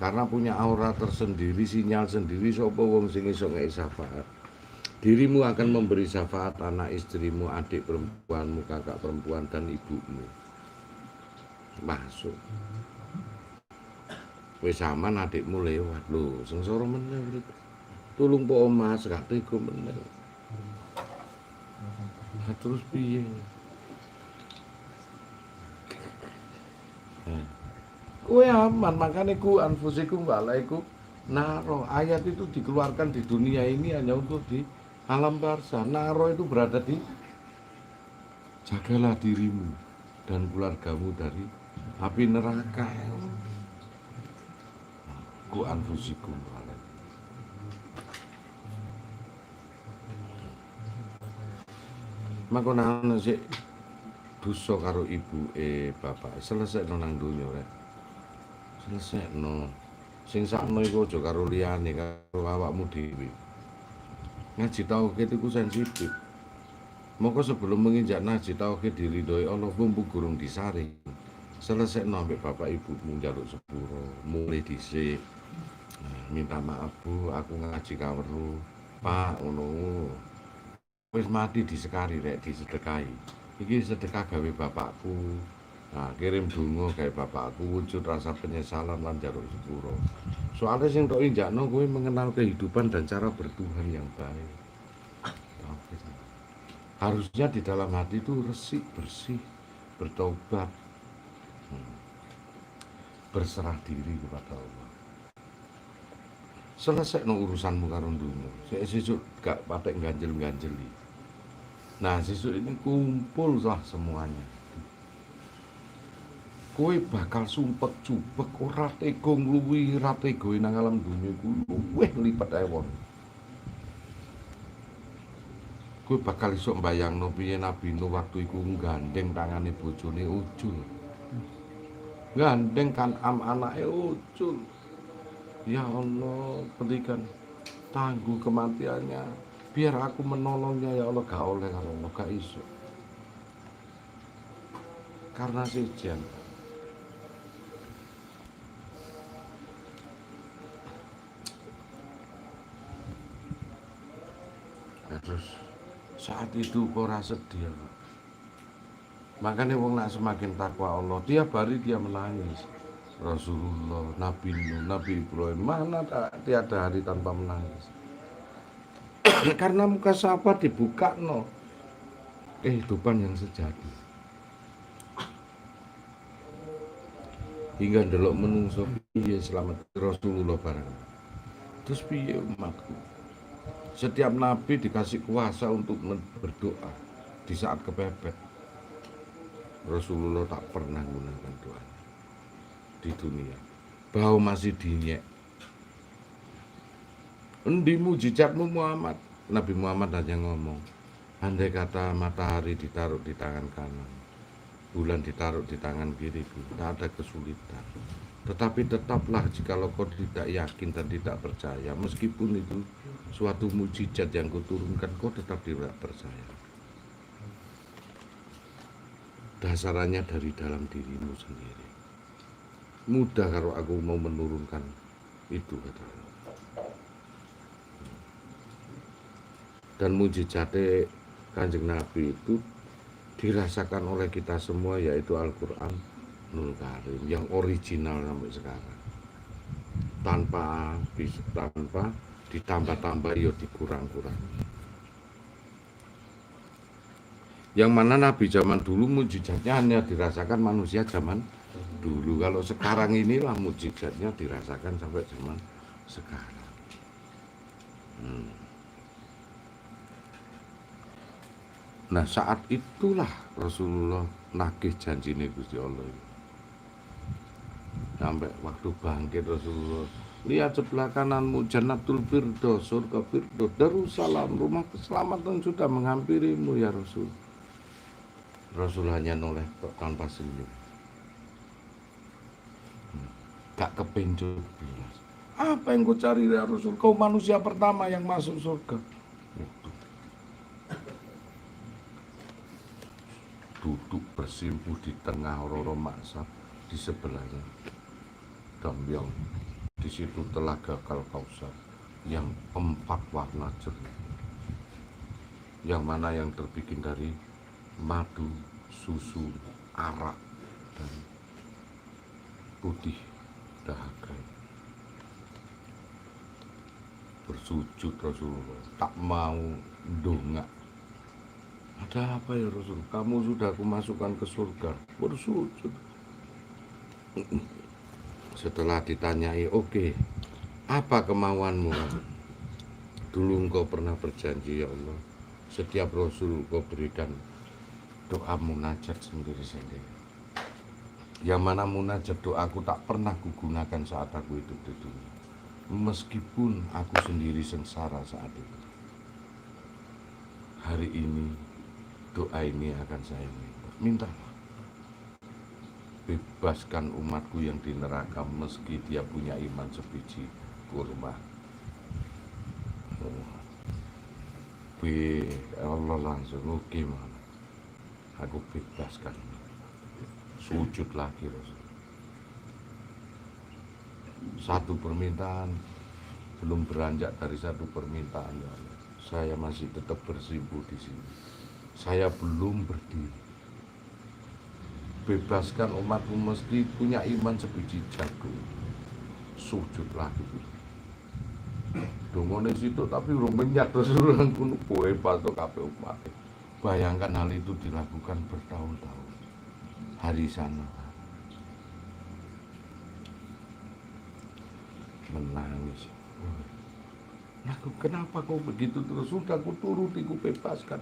Karena punya aura tersendiri, sinyal sendiri sapa wong sing iso ngeki syafaat. Dirimu akan memberi syafaat anak istrimu, adik perempuanmu, kakak perempuan, dan ibumu. Masuk. Wis aman adikmu lewat lho, sengsara meneh urip. Tulung po Mas, gak tega meneh. Nah, terus piye? Kowe aman, makanya ku anfusikum walaikum naro. Ayat itu dikeluarkan di dunia ini hanya untuk di alam barzah. Naro itu berada di jagalah dirimu dan keluargamu dari api neraka. Ku anfusikum walaikum. Makanya sik dosa karo ibu bapak selesai nang donya rek. Selesekno. Sing sakno iku aja karo liyane, karo awakmu dhewe. Ngaji tauhid iku sensitif. Moko sebelum menginjak ngaji tauhid diridhoi Allah mumpung gurung disaring. Selesekno ambek bapak ibumu njaluk sepuro, mulai dhisik. Minta maaf Bu, aku ngaji kaweruh. Pak, ngono. Wis mati disekari rek disedekahi. Iki sedekah gawe bapakku. Nah, kirim donga kayak bapakku wujud rasa penyesalan lan njaluk sepuro. Soalnya sing tok injakno kowe mengenal kehidupan dan cara bertuhan yang baik. Harusnya di dalam hati itu resik, bersih, bertobat, berserah diri kepada Allah. Selesai no urusanmu karo dunya. Sesuk gak patek ganjel-ganjeli. Nah, sesuk ini kumpul lah semuanya. Kowe bakal sumpek cupek ora tega ngluwihi ra tegae nang alam dunya iku luwih lipat ewon. Kowe bakal iso mbayangno piye Nabi Nuh waktu iku gandeng tangane bojone Ujul. Gandeng kan anake Ujul. Ya Allah, berikan tangguh kematiannya. Biar aku menolongnya ya Allah, gak oleh karo Allah, gak iso. Karena sejen. Terus saat itu kok ora sedih. Makanya wong nak semakin takwa Allah, tiap hari dia menangis. Rasulullah, Nabi Nuh, Nabi Ibrahim, mana tiada hari tanpa menangis. Karena muka sapa dibuka no kehidupan yang sejati. Hingga ndelok menungso piye selamat Rasulullah barang. Terus piye umatku? Setiap nabi dikasih kuasa untuk berdoa di saat kepepet. Rasulullah tak pernah menggunakan doa di dunia. Bahwa masih dinyek. Endi mujizatmu Muhammad? Nabi Muhammad hanya ngomong, andai kata matahari ditaruh di tangan kanan, bulan ditaruh di tangan kiri, tidak ada kesulitan. Tetapi tetaplah jikalau kau tidak yakin dan tidak percaya, meskipun itu suatu mujizat yang kau turunkan, kau tetap tidak percaya. Dasarnya dari dalam dirimu sendiri. Mudah kalau aku mau menurunkan itu, kata Allah. Dan mujizatnya Kanjeng Nabi itu dirasakan oleh kita semua, yaitu Al-Quran Nul Karim yang original sampai sekarang, tanpa ditambah-tambah ya dikurang-kurang. Yang mana Nabi zaman dulu mujizatnya hanya dirasakan manusia zaman dulu. Kalau sekarang inilah mujizatnya dirasakan sampai zaman sekarang. Nah, saat itulah Rasulullah nagih janjine Gusti Allah. Sampai waktu bangkit Rasulullah, lihat sebelah kananmu Jannatul Firdaus, surga Firdaus, Darussalam, rumah keselamatan sudah menghampirimu ya Rasul. Rasul hanya noleh tanpa senyum. Gak kepencut. Apa yang kau cari ya Rasul? Kau manusia pertama yang masuk surga. Duduk bersimpuh di tengah orang-orang maksa di sebelahnya. Damyang, di situ telaga Kausar yang 4 warna jernih, yang mana yang terbikin dari madu, susu, arak, dan putih. dahaga. Bersujud Rasulullah, tak mau ndongak. Ada apa ya Rasul? Kamu sudah aku masukkan ke surga. Bersujud. Setelah ditanyai, oke, apa kemauanmu? Dulu engkau pernah berjanji, ya Allah, setiap Rasul engkau berikan doa munajat sendiri-sendiri. Yang mana munajat doaku tak pernah kugunakan saat aku hidup di dunia. Meskipun aku sendiri sengsara saat itu. Hari ini doa ini akan saya minta. Bebaskan umatku yang di neraka meski dia punya iman sebiji kurma. Allah langsung oke, mana aku bebaskan. Sujud lagi Rasul. Satu permintaan, belum beranjak dari satu permintaan, ya Allah. Saya masih tetap bersimpuh di sini. Saya belum berdiri. Bebaskan umatku mesti punya iman sebiji jagung. Sujud lagi. Dongone situ tapi urung menyat Rasulullah kuno kowe patok kabeh umat. Bayangkan hal itu dilakukan bertahun-tahun. Hari sana menangis. Aku kenapa kau begitu terus? Sudah ku turuti, ku bebaskan.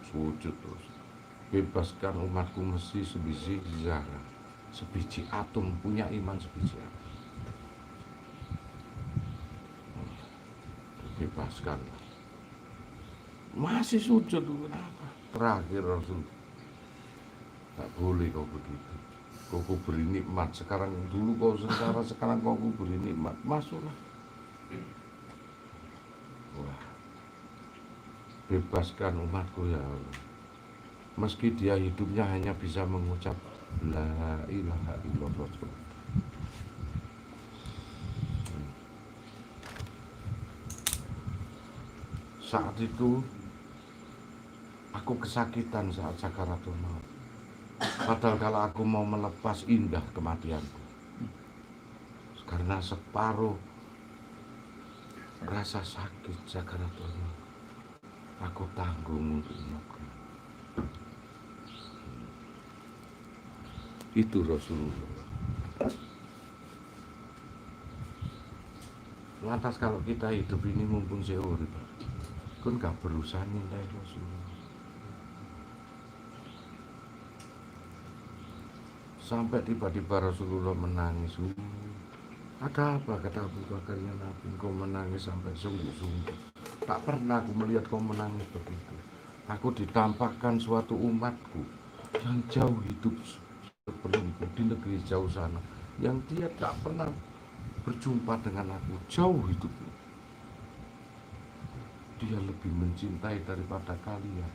Sujud terus. Bebaskan umatku mesti sebiji zarah, sebiji atom, punya iman sebiji atom. Bebaskan. Masih sujud, kenapa? Terakhir Rasul, tak boleh kau begitu. Kau beri nikmat, sekarang dulu kau sengsara, sekarang kau beri nikmat. Masuklah. Wah, bebaskan umatku ya Allah. Meski dia hidupnya hanya bisa mengucap La ilaha illallah. Saat itu aku kesakitan saat sakaratul maut. Padahal kalau aku mau melepas indah kematianku. Karena separuh rasa sakit sakaratul maut aku tanggung untuk umatku. Itu Rasulullah. Lantas kalau kita hidup ini mumpung seurip, kan gak berusaha nilai Rasulullah. Sampai tiba-tiba Rasulullah menangis. Ada apa, kata Abu Bakar, ya Nabi, kau menangis sampai sungguh-sungguh. Tak pernah aku melihat kau menangis begitu. Aku ditampakkan suatu umatku yang jauh hidup sebelumku di negeri jauh sana, yang dia tak pernah berjumpa dengan aku, jauh hidupnya. Dia lebih mencintai daripada kalian.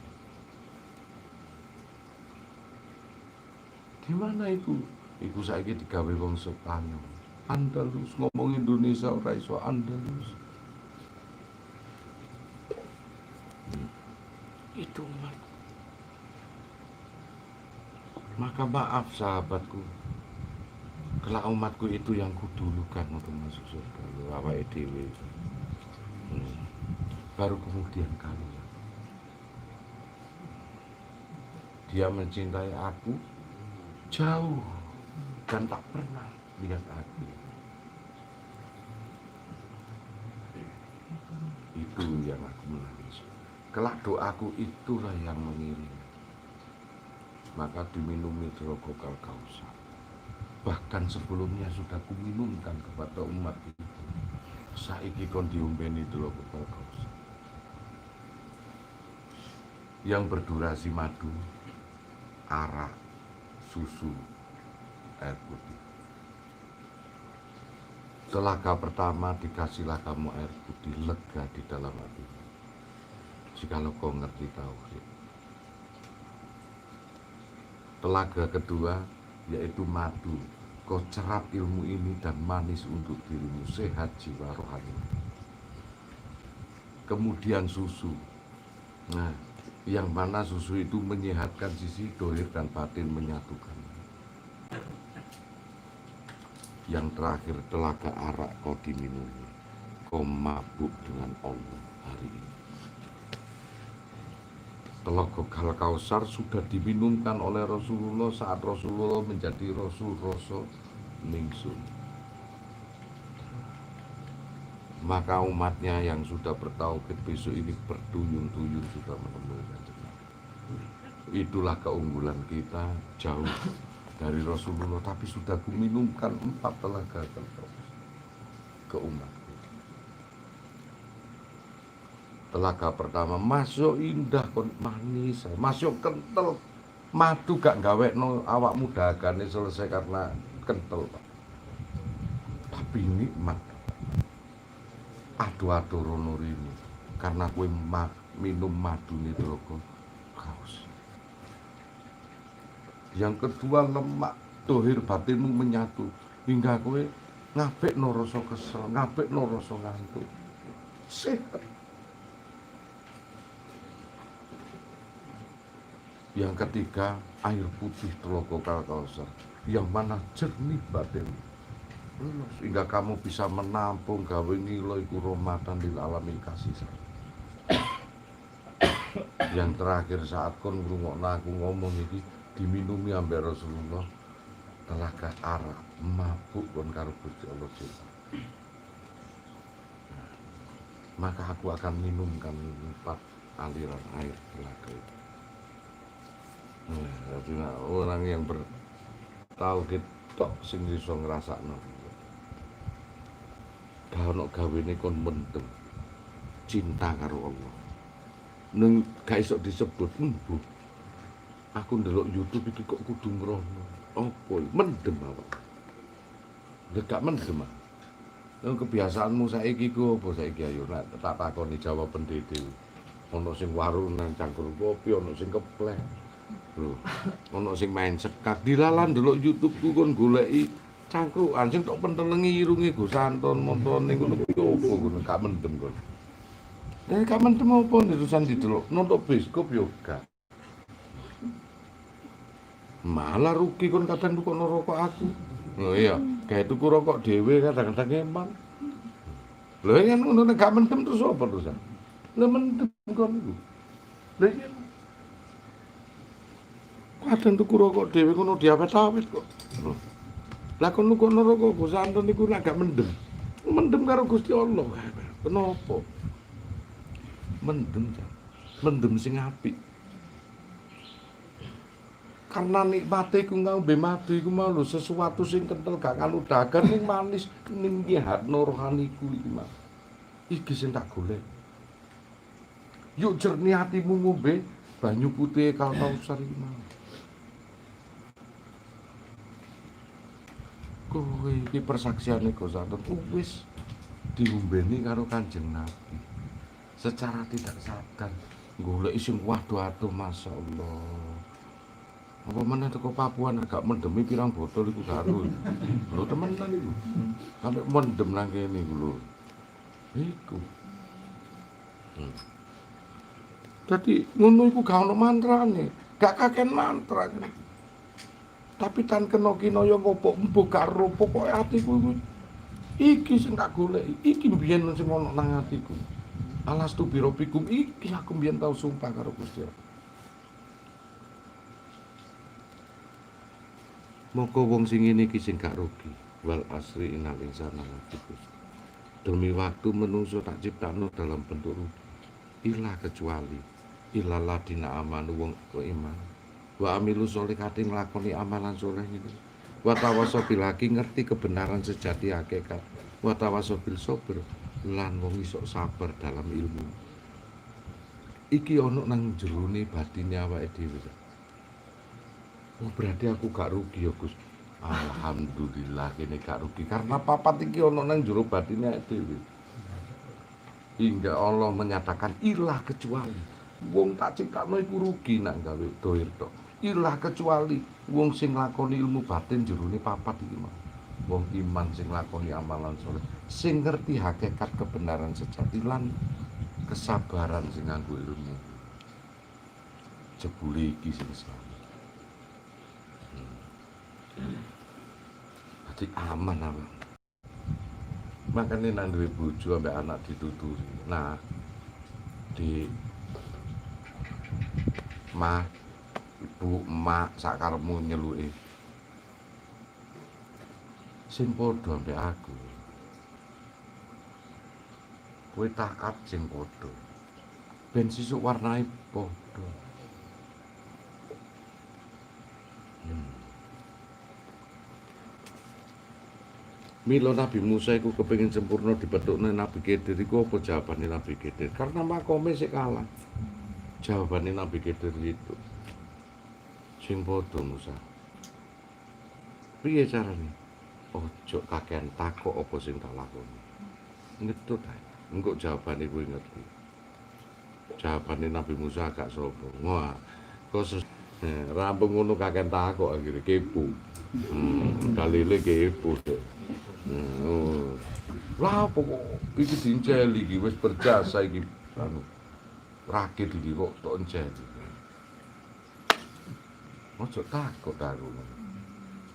Di mana itu? Iku saiki digawe wong Spanyol. Andalus, ngomong Indonesia ora iso Andalus. Itu umat. Maka maaf sahabatku, kelak umatku itu yang kudulukan untuk masuk surga. Awake dhewe. Baru kemudian kalian. Dia mencintai aku jauh dan tak pernah lihat aku. Itu yang aku menangis. Kelak doaku itulah yang mengiring. Maka diminumi Telaga Kausar. Bahkan sebelumnya sudah kuminumkan kepada umat itu. Saiki kon diombeni Telaga Kausar. Yang berdurasi madu, arak, susu, air putih. Telaga pertama dikasihlah kamu air putih, lega di dalam hati. Jikalau kau ngerti tauhid. Telaga kedua yaitu madu. Kau cerap ilmu ini dan manis untuk dirimu, sehat jiwa rohani. Kemudian susu. Nah, yang mana susu itu menyehatkan sisi dohir dan batin, menyatukan. Yang terakhir, telaga arak kau diminumi. Kau mabuk dengan Allah hari ini. Telaga Al-Kausar sudah diminumkan oleh Rasulullah saat Rasulullah menjadi Rasul ningsun. Maka umatnya yang sudah bertauhid besok ini berduyun-duyun sudah menemui Kanjeng Nabi. Itulah keunggulan kita jauh dari Rasulullah, tapi sudah kuminumkan 4 telaga ke umat. Telaga pertama masuk indah kon manis, masuk kental, madu gak gawekno awakmu dagane selesai karena kental, Pak. Tapi nikmat. Adu-adu rono rene karena kowe minum madu nih telaga kaus. Yang kedua, lemak dohir batinmu menyatu hingga kowe ngabekno rasa kesel, ngabekno rasa ngantuk. Sehat. Yang ketiga, air putih telaga Al-Kausar yang mana jernih batin. Sehingga kamu bisa menampung gawe nilai kuromatan lil alamin kasih sayang. Yang terakhir, saat kon ngrungokno aku ngomong iki diminumi ambek Rasulullah, telaga arak mabuk kon karo Gusti Allah Jalla. Maka aku akan minumkan 4 aliran air telaga itu. Jadi orang yang bertauhid tok sing iso ngrasakno. Gak ono gawene kon mendem cinta karo Allah. Neng gak iso disebut embuh. Aku ndelok YouTube iki kok kudu ngrono. Apa mendem awak? Lha gak mendem. Nang kebiasaanmu saiki ku apa saiki ayo nek tak takoni jawaban dhewe. Ono sing warung nang cangkur kopi, ono sing keplek. Lho, ono sing main sekak. Dilalan ndelok YouTube ku kon goleki cangkrukan sing tok pentelengi irunge Gus Anton montone ngono kuwi opo ngono gak mendem kon. Nek gak mendem opo terusan didelok nonton bioskop yo gak. Malah rugi kon kadang tukokno rokok aku. Lho iya, gawe tuku rokok dhewe kadang-kadang emang. Lho yen ngono nek gak mendem terus opo terusan? Lha mendem kon iku. Lha iya. Kadang tuku rokok dhewe ngono diawet-awet kok. Lho. Lah kon nukono rokok Gus Anton niku nek gak mendem. Mendem karo Gusti Allah. Kenapa? Mendem, mendem sing apik. Karena nikmate iku ngombe madu iku mau lho sesuatu sing kental gak kaludagan ning manis ning nyihatno rohaniku iki Mas. Iki sing tak golek. Yuk jernih atimu ngombe banyu putih Al-Kausar iki mau. Kowe iki persaksiane Gus Anton wis diombeni karo Kanjeng Nabi. Secara tidak sadar golek sing waduh-aduh masyaallah. Apa meneh teko Papua agak mendemi pirang botol iku karo. Lho temenan iku. Sampai mendem nang kene iku lho. Iku. Dadi ngono iku gak ono mantrane, gak kaken mantra. Tapi tan kena kinaya ngopo embuh karo pokoke atiku iki sing tak goleki. Iki mbiyen sing ono nang atiku. Alastu birobikum iki aku mbiyen tau sumpah karo Gusti Allah. Moko wong sing ngene iki sing gak rugi. Wal asri innal insana lafi khusr. Demi waktu menungso tak ciptakno dalam bentuk ilah kecuali ilal ladina amanu wong iman. Wa amilu sholihatin nglakoni amalan soleh itu. Wa tawassaw bil haqqi ngerti kebenaran sejati hakikat. Wa tawassaw bil sabr lan wong iso sabar dalam ilmu. Iki ono nang jerone batine awake dhewe. Oh, berarti aku gak rugi ya Gus. Alhamdulillah kene gak rugi karena papat iki ono nang jero batine awake dhewe. Hingga Allah menyatakan ilah kecuali wong tak ciptakno iku rugi nak gawe dohir tok. Ilah kecuali wong sing lakoni ilmu batin jerone papat iki mah. Wong iman sing lakoni amalan saleh, sing ngerti hakikat kebenaran sejati lan kesabaran sing nganggo ilmu. Jebule iki sing selamat. Dadi aman apa. Makanya nek duwe bojo ambek anak dituturi. Nah, di Ma, ibu, emak, sakarepmu nyeluki. Sing padha ambek aku. Kowe taat sing padha. Ben sisuk warnane padha. Mila Nabi Musa iku kepengin sempurna dipethukne Nabi Khidir iku apa jawabane Nabi Khidir? Karena makome sik kalah. Jawabane Nabi Khidir itu sing padha Musa. Piye carane? Ojo kakean takok apa sing tak lakoni. Ngetut ae. Engko jawabane kuwi ngerti. Jawabane Nabi Musa agak sombong. Wah, kok rampung ngono kakean takok akhire kepo. Dalile kepo. Lah apa kok iki dinceli iki wis berjasa iki anu rakit iki kok tok enceli. Ojo takut aku.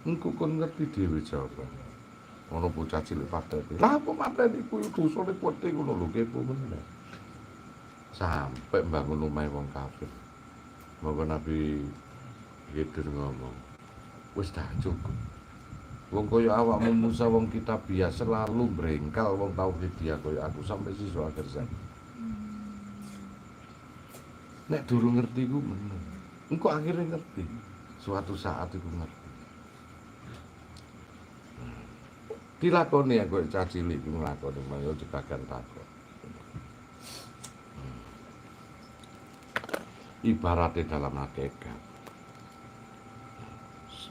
Engko kon ngerti dhewe jawaban. Ono bocah cilik pateni. Lah apa mateni kuwi dosane putih ngono lho kepo meneh. Sampai mbangun omahe wong kafir. Monggo Nabi Khidir ngomong, wis dah cukup. Wong kaya awakmu Musa wong kitabiah selalu brengkel wong tauhidiyah kaya aku sampai sisa akhir zaman. Nek durung ngerti ku meneng. Engko akhirnya ngerti. Suatu saat iku ngerti. Dilakoni aku cah cilik iku nglakoni mayo jekagan takon. Ibaratnya dalam hakikat.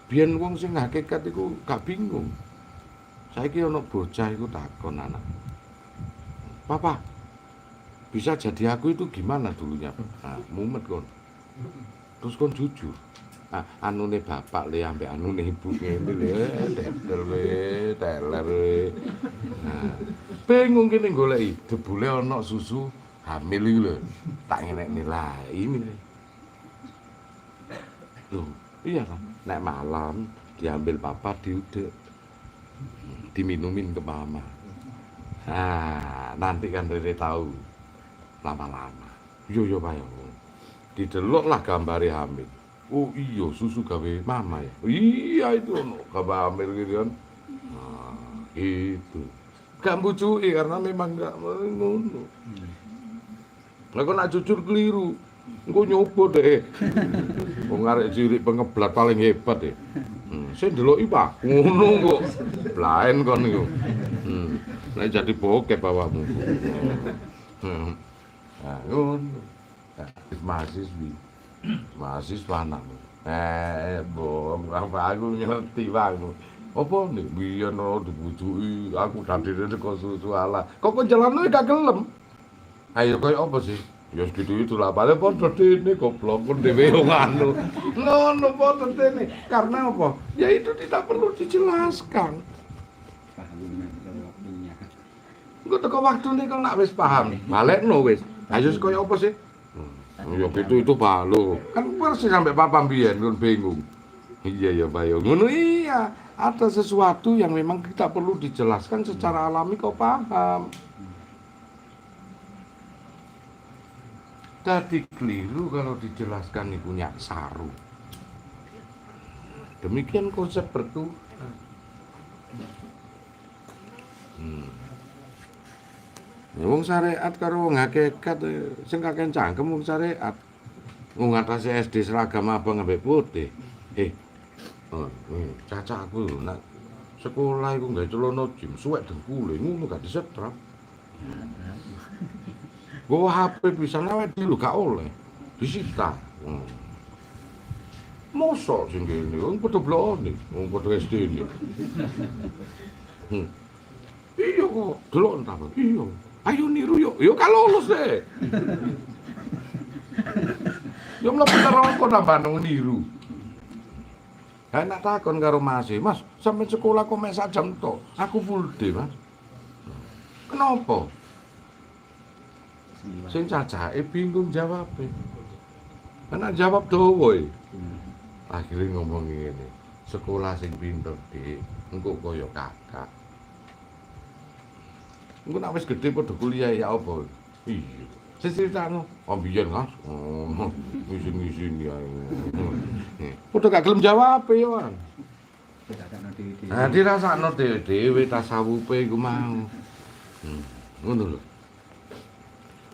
Biyen wong sing hakikat iku gak bingung. Saiki ana bocah iku takon anak. Papa, bisa jadi aku itu gimana dulunya? Nah, mumet kon. Terus kon jujur. Ah, anune bapak le ambek anune ibu ngene le, teler we. Nah, bingung kene goleki debule ana susu hamil iki lho. Tak ngenekne lah ini. Loh, iya kan? Nek malam diambil papa diudek. Diminumin ke mama. Nah, nanti kan Rere tahu lama-lama. Yo Pak yo. Didelok lah gambare hamil. Oh iya susu gawe mama ya. Iya itu ono gambar hamil gitu kan. Nah, itu. Gak mbujuki karena memang gak ngono. Lah kok nak jujur keliru. Engko nyoba deh. Wong arek cilik pengeblat paling hebat deh. Saya ndeloki Pak, ngono kok. Blaen kon niku. Nek jadi bokep awakmu. Nah, ngono. Mahasiswa anakmu. Bom, aku ngerti wae. Apa nek biyen ora dibujuki, aku dadine kok susu ala. Kok jalanane gak gelem. Ayo koyo apa sih? Ya segitu itulah, padahal padha dene goblok kon dhewe wong anu. Ngono padha dene. Karena apa? Ya itu tidak perlu dijelaskan. Engko teko waktune kok nak wis paham, balekno wis. Ayo kaya apa sih? Ya gitu itu Pak lho. Kan persis sampai papa mbiyen kon bingung. Iya ya Pak yo. Ngono iya. Ada sesuatu yang memang kita perlu dijelaskan secara alami kau paham. Tadi keliru kalau dijelaskan ini punya saru. Demikian konsep bertuhan. Wong syariat karo wong hakikat sing kakean cangkem wong syariat. Wong ngatasi SD seragam abang ambek putih. Cacaku lho nak sekolah iku nggawe celana jim suwek dengkule ngono gak disetrap. Bawa HP bisa nawet dulu gak oleh disita. Mosok sing kene wong padha blone, wong padha SD ini. Iya kok, delok ta, iya. Ayo niru yuk, yuk gak lolos deh. Yo mlebu neraka tambah niru. Ha nak takon karo Mas, Mas, sampe sekolah kok mek sak jam tok. Aku full day, Mas. Kenapa? Sing cacake bingung jawabe. Ana jawab dawa. Akhirnya ngomong ngene. sekolah sing pinter, Dik. Engko kaya kakak. Engko nek wis gedhe padha kuliah ya apa? Iya. Critakno, oh biyen Mas, ngisi-ngisi ya. Padha gak gelem jawab ya, Wan. Nah, dirasakno dhewe tasawufe iku mau. Ngono lho.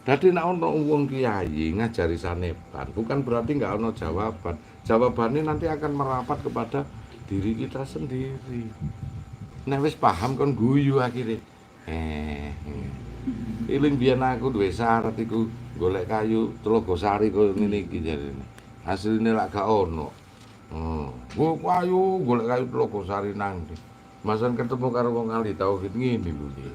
Dadi nek ana wong kiai ngajari sanepan, bukan berarti nggak ana jawaban. Jawabannya nanti akan merapat kepada diri kita sendiri. Nek wis paham kon guyu akhire. Iling biyen aku duwe syarat iku golek kayu Telogosari koyo ngene iki jarene. Asline lak gak ono. Kayu golek kayu Telogosari nang ndi. Masan ketemu karo wong ahli tauhid ngene lho.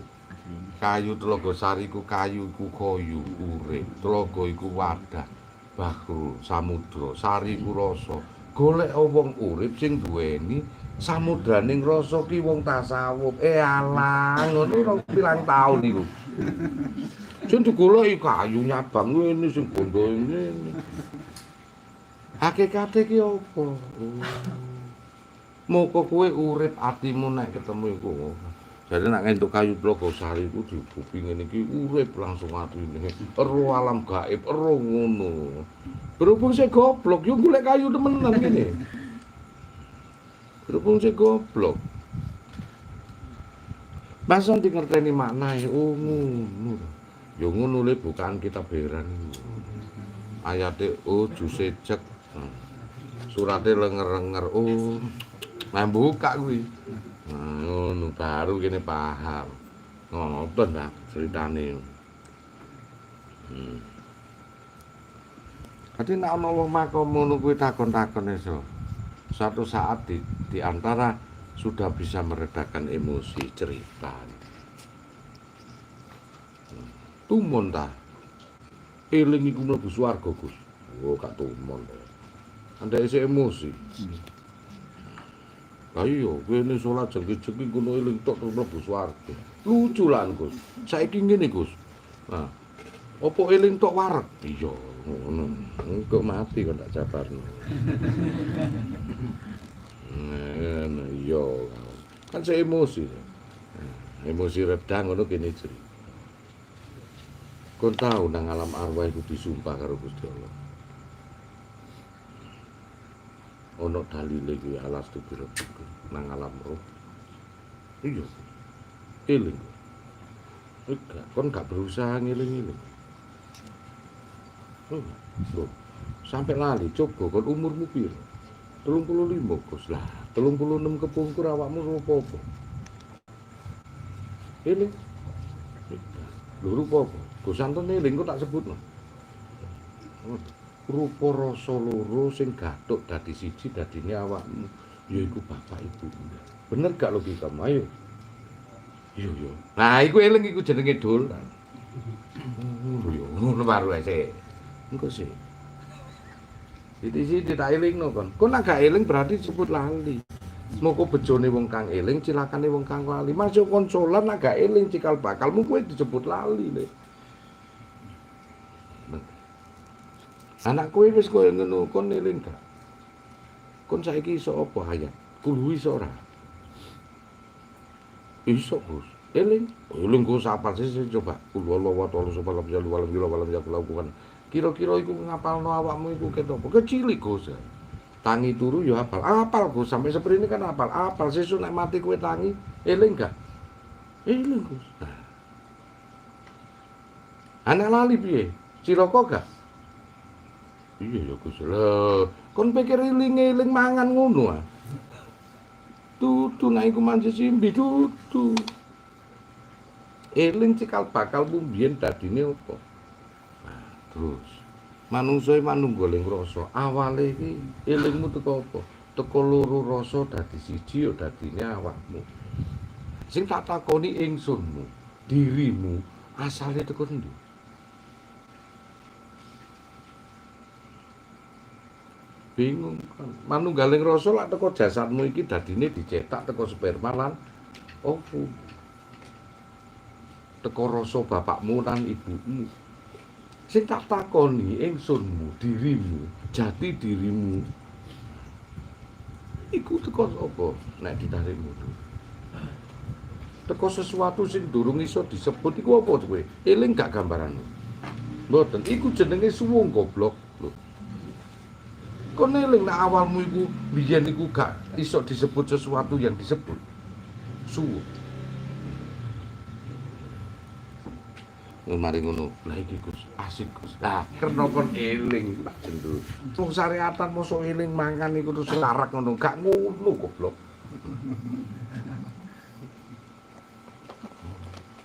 Kayu Telogosari ku kayu iku kayu urip, telaga iku wadah, bahru samudra, sari ku rasa. Golek wong urip sing duweni samudraning rasa ki wong tasawuf. Alah, ngono rong pirang taun iku. Sing digoleki kayu nyabang ngene sing bondo ngene. Hakikate ki apa? Moko kowe urip atimu nek ketemu iku. Jadi nak ngentuk kayu Telogosari iku dibupi ngene iki urip langsung atine. Ero alam gaib, ero ngono. Berhubung saya goblok, yo golek kayu temenan kene. Berhubung saya goblok. Masa nanti ngerteni maknae, oh ngono. Yo ngono le bukan kita beran. Ayate oh juse cek. Surate lenger-lenger oh. Nah buka kuwi. Ngono baru kene paham. Ngoten ta ceritane. Dadi nek ana wong makom ngono kuwi takon-takon iso. Suatu saat di antara sudah bisa meredakan emosi cerita. Tumon ta. Eling iku mlebu swarga, Gus. Oh, gak tumon. Anda isi emosi. Ayo, kene salat jengki-jengki kono eling tok terus mlebu swarga. Lucu lan, Gus. Saiki ngene, Gus. Nah, apa eling tok wareg? Iya, ngono. Engko mati kok tak jabarno. Nah, iya. Kan saya emosi. Emosi redang ngono kene jeri. Kon tau nang alam arwah iku disumpah karo Gusti Allah. Ono dalile kuwi alas tubiro nang alam roh. Iya. Eling. Enggak, kon gak berusaha ngeling-eling. Loh, sampai lali coba kon umurmu piro? 35 Gus lah. 36 kepungkur awakmu rupa apa? Eling. Lho rupa apa? Gus Anton eling kok tak sebutno. Rupa rasa loro sing gathuk dadi siji dadine awakmu yaiku bapak ibu. Bener gak logikamu? Ayo. Iya. Nah, iku eling iku jenenge dolan. Ngono yo, ngono baru ae. Engko sih. Sithik-sithik tak elingno kon. Kon nek gak eling berarti disebut lali. Moko bejone wong kang eling, cilakane wong kang lali. Masuk kon salat nek gak eling cikal bakalmu kuwi disebut lali le. Anak kowe wis koyo ngono, kon eling gak? Kon saiki iso apa hayat? Kulo iso ora? Iso, Gus. Eling. Eling Gus apal sih coba. Kulo Allah wa ta'ala subhanahu wa ta'ala. Kira-kira iku ngapalno awakmu iku ket apa? Kecilik, Gus. Tangi turu ya apal. Apal, Gus. Sampai seperti ini kan apal. Apal sesuk nek mati kowe tangi, eling gak? Eling, Gus. Anak lali piye? Cilaka gak? Iya ya Gus. Lho, kon pikir eling-eling mangan ngono ah. Dudu nek iku manje simbi dudu. Eling cikal bakal mbiyen dadine apa? Nah, terus manungsa manunggaling rasa. Awale iki elingmu teko apa? Teko loro rasa dadi siji ya dadine awakmu. Sing tak takoni ingsunmu, dirimu asale teko ndi? Bingung kan. Manunggaling rasa lak teko jasadmu iki dadine dicetak teko sperma lan ovum. Teko rasa bapakmu lan ibumu. Sing tak takoni ingsunmu, dirimu, jati dirimu. Iku teko sapa nek ditarik mundur? Teko sesuatu sing durung iso disebut iku apa kowe? Eling gak gambaranmu? Mboten, iku jenenge suwung goblok. Lho. Kon eling nek awalmu iku biyen iku gak iso disebut sesuatu yang disebut. Suwung. Mari ngono, lah iki Gus, asik Gus. Lah, kerna kon eling tak jendul. Wong syariatan mosok eling mangan iku terus larak ngono, gak ngono goblok.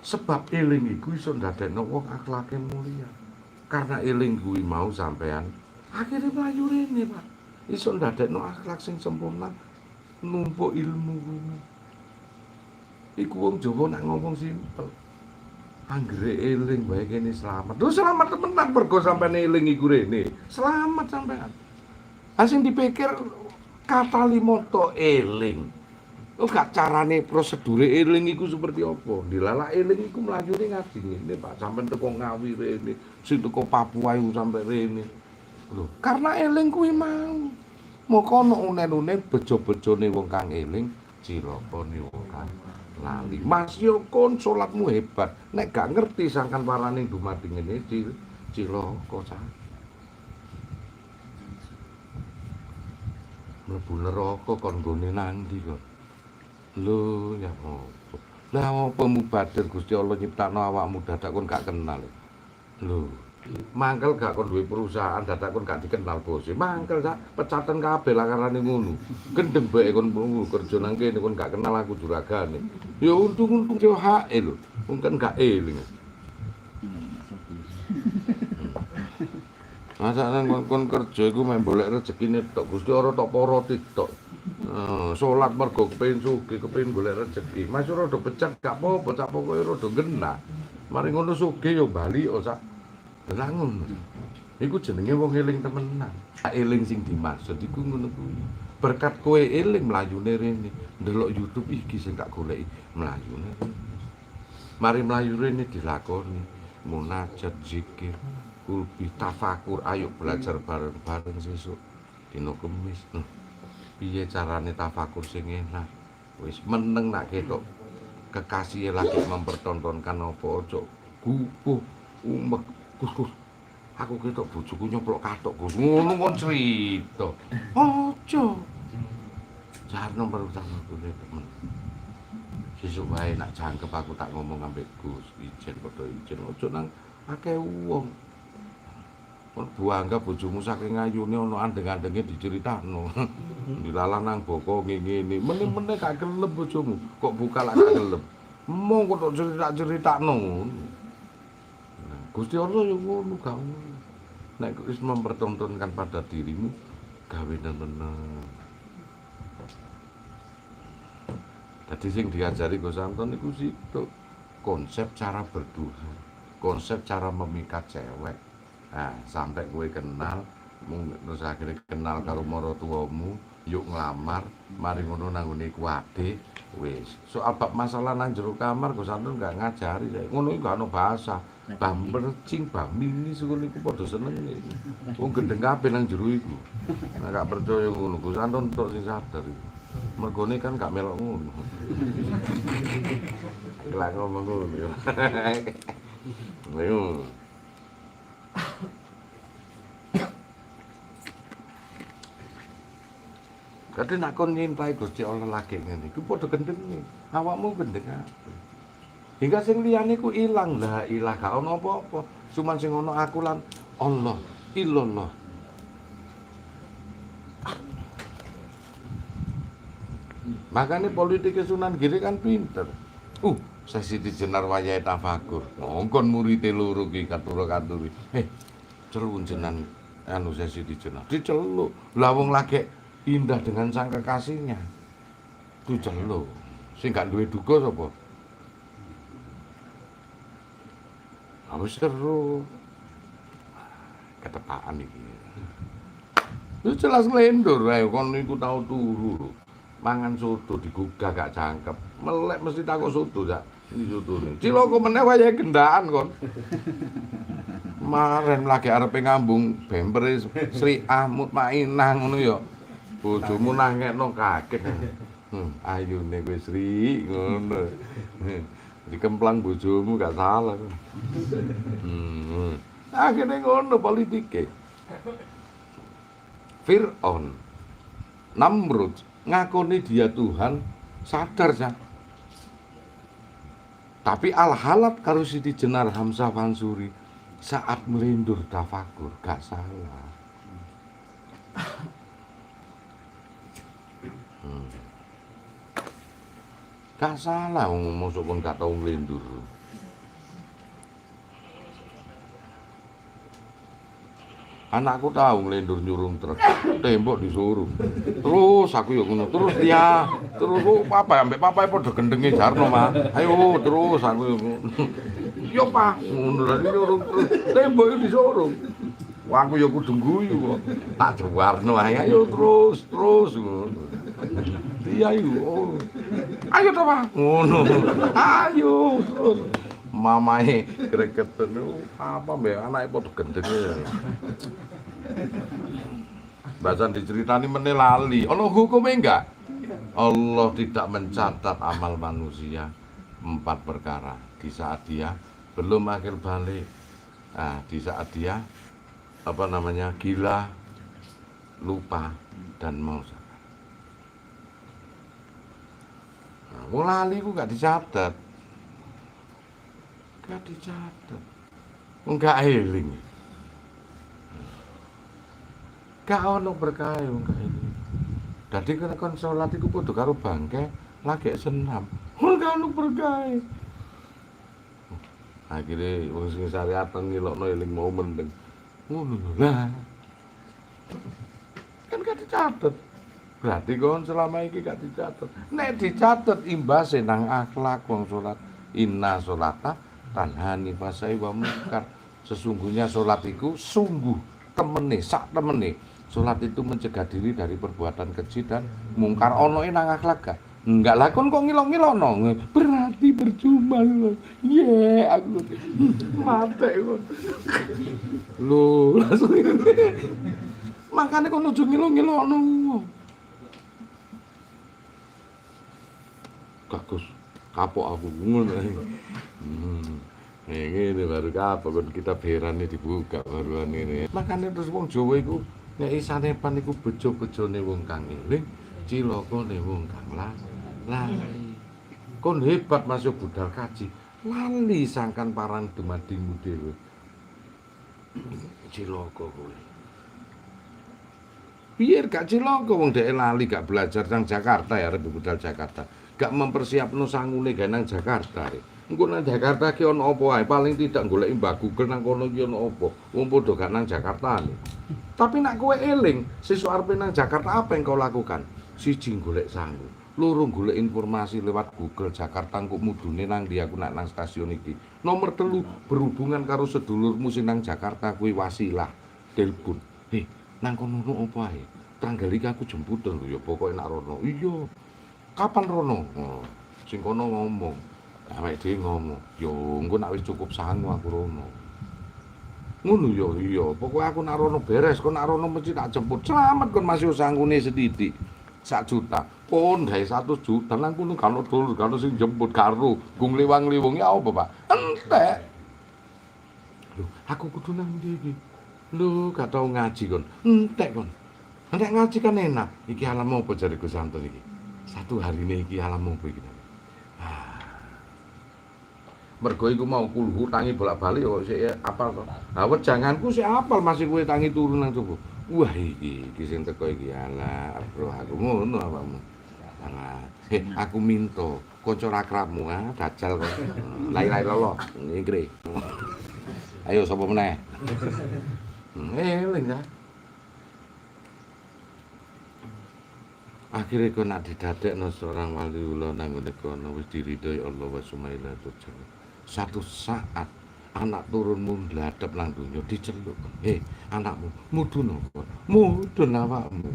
Sebab eling iku iso ndadekno wong akhlake mulia. Karena eling kuwi mau sampean akhirnya mlayu rene, Pak. Iso ndadekno akhlak sing sempurna, numpuk ilmu kuwi. Iku wong Jawa nak ngomong simpel. Anggere eling bae kene selamat. Lho selamat temenan mergo sampean eling iku rene. Selamat sampean. Asing dipikir kata limoto eling. Oh gak carane prosedure eling iku seperti apa? Dilalak eling iku mlajune ngaji ngene Pak, sampean teko Ngawi rene, sing teko Papua iku sampe rene. Lho, karena eling kuwi mau. Moko ana unen-unen bejo-bejone wong kang eling, cilakane wong kang lali. Mas yo kon salatmu hebat. Nek gak ngerti sangkan parane dumadi ngene cilaka cah. Mlebu neraka kon nggone nang ndi kok? Lho ya apa? Lah apa mubadir Gusti Allah nyiptakno awakmu dadak kon gak kenal. Lho, mangkel gak kon duwe perusahaan dadak kon gak dikenal bose. Mangkel sak pecatan kabeh lakarane ngono. Gendeng bae kon kerja nang kene kon gak kenal aku juragane. Ya untung-untung yo hake lho. Wong kan gak eling. Masa nang kon kerja iku meh golek rezekine tok Gusti ora tok para tok. Salat mergo kepengin sugih, kepengin golek rezeki. Mas ora do becak gak apa-apa, cak pokoke rada genah. Mari ngono sugih yo bali sak. Lah ngono. Iku jenenge wong eling temenan. Eling sing dimaksud iku ngono kuwi. Berkat kowe eling mlayune rene, ndelok YouTube iki sing tak goleki mlayune. Mari mlayu rene dilakoni munajat, zikir, kulbi, tafakur. Ayo belajar bareng-bareng sesuk dina Kamis. Piye carane tafakur sing enak? Wis meneng nak ketok kekasih lagi mempertontonkan apa aja gupuh umek Gus. Aku ketok bojoku nyoplok katok Gus. Ngono kon crita. Aja. Jar nomor utama kuwi temen. Sesuk wae nak jangkep aku tak ngomong ambek Gus, ijen padha ijen aja nang akeh wong. Kon buangga bojomu saking ayune ana andeng-andenge diceritakno. Dilalah nang boko ngene. Meneh-meneh gak gelem bojomu. Kok buka lak gak gelem. Mong kok cerita-ceritakno ngono. Gusti Allah yo ngono gak ngono. Nek wis mempertontonkan pada dirimu, gawe tenan. Dadi sing diajari Gus Anton iku situ konsep cara berduha, konsep cara memikat cewek. Nah, sampai kowe kenal, terus akhirnya kenal karo maratuwamu, yuk nglamar, mari ngono nang ngene iku ade, wis. Soal bab masalah nang jero kamar Gus Anton gak ngajari, ngono iku gak ono bahasa. Bah mercing, bah mini ngono iku padha seneng. Wong gendeng kabeh nang jero iku. Nek gak percaya ngono Gus Anton tok sing sadar iku. Mergone kan gak melok ngono. Lah ngomong ngono yo. Ayo. Kadhe nak kon nyintai Gusti Allah lagi ngene iku padha gendenge. Awakmu gendeng kabeh. Hingga sing liyane ku ilang, la ilah gak ono apa-apa. Cuman sing ono aku lan Allah, illallah. Makanya politik Sunan Giri kan pinter. Sesi dijenar wayahe tafakur. Ngongkon murite loro ki katura-katuri. Celuk jenengan anu sesi dijenar. Diceluk. Lah wong lagi indah dengan sang kekasihnya. Diceluk. Sing gak duwe duga sapa? Wis seru. Ketepaan iki. Wis jelas nglendur wae kon niku tau turu. Mangan soto digugah gak jangkep. Melek mesti takok soto sak. Iki sotone. Cilaka meneh wayahe gendaan kon. Maren lagi arepe ngambung bempere Sri Ahmud Mainah ngono ya. Bojomu nangekno kaget. Ayune kowe Sri ngono. Dikemplang bojomu gak salah. Akhirnya ngono politike. Fir'aun, Namrud ngakoni dia Tuhan, sadar ya. Tapi Al-Halat karo Siti Jenar Hamzah Mansuri saat melindur tafakur gak salah. Gak salah mosok pun gak tau melindur. Anakku tahu ngelendur nyurung truk, tembok disuruh. Terus aku ya ngono, terus dia, terus papa ambek papa padha gendenge jarno mah. Ayo terus aku ya ngono. Yo Pak, ngono lha nyurung terus tembok itu disuruh. Wah aku ya kudu guyu kok. Tak jewarno ae, ayo terus ngono. Dia yo. Ayo to Pak, ngono. Ayo terus. Mamae gregeten apa mbek anake padha gendenge. Bahasan diceritani meneh lali. Ana hukume enggak? Allah tidak mencatat amal manusia 4 perkara. Di saat dia belum akhir balik. Nah, di saat dia gila, lupa dan mau zakat. Nah, wong lali ku gak dicatat. Gak dicatat. Enggak eling. Gak ono berkah wong gak eling. Dadi kon salat iku padha karo bangke lagi senam. Gak ono berkah. Akhire wong sing syariatan ngilokno eling momen ben. Ngono lho lah. Kan gak dicatat. Berarti kon selama iki gak dicatat. Nek dicatat imbase nang akhlak wong salat. Inna sholata tanhani fasai wa munkar. Sesungguhnya sholat itu sungguh sak temene. Sholat itu mencegah diri dari perbuatan keji dan mungkar. Ono nang akhlak gak? Enggak lah kon kok ngilok-ngilokno. Berarti percuma lho. Aku mate kon. Lho, langsung makane kon ojo ngilok-ngilokno. Kagus kapok aku ngono. Ngene baru kapok kon kita berane dibuka baruan ngene. Makane terus wong Jawa iku nek isanepan iku bejo-bejone wong kang eling, cilakane wong kang lali. Kon hebat masuk budal kaji. Lali sangkan parang dumadingmu dhewe. Cilaka kowe. Biar gak cilaka wong dhek lali gak belajar nang Jakarta ya arep budal Jakarta. Gak mempersiapno sangune gawe nang Jakarta. Engko nang Jakarta ki ono apa ae, paling tidak goleki Mbak Google nang kono ki ono apa. Wong padha gak nang Jakarta. Tapi nek kowe eling, sesuk arepe nang Jakarta apa yang kau lakukan? Siji golek sangu, loro golek informasi lewat Google Jakarta engko mudune nang ndi aku nang stasiun iki. Nomor 3 berhubungan karo sedulurmu sing nang Jakarta kuwi wasilah, telepon. Nang kono apa ae? Tanggal iki aku jemputan lho ya pokoke nak rono. Iya. Kapan rono? Sing kono ngomong. Awake dhewe ngomong, yo engko nek wis cukup sangu aku rono. Ngono yo iya, pokoke aku nak rono beres, kon nak rono mesti tak jemput. Selamat kon masih sangune sedidik. 1 juta. Pun gawe 1 juta nang kono kan dulur, kan sing jemput karo gung liwang-liwung ya apa, Pak? Entek. Lho, aku kudu nang ndi iki? Lho, gak tau ngaji kon. Entek kon. Nek ngaji kan enak. Iki alam apa jare Gus Santo iki? 1 harine iki alam apa iki? Mergo iku mau kulhu tangi bolak-balik kok sik apal to. Lah wejanganku sik apal masih kowe tangi turu nang tubuh. Wah iki sing teko iki ala bro aku ngono awakmu. Alah, aku minta kanca rakrabmu dajal kok. Lai-lai lolo ngikre. Ayo sapa meneh? Eling ya. Akhirnya kau nak didadekno seorang waliullah nang ngene kono wis diridhoi Allah wa sumaila turjun. Satu saat anak turunmu ndladep nang donya diceluk. Anakmu mudhun apa? Mudhun awakmu.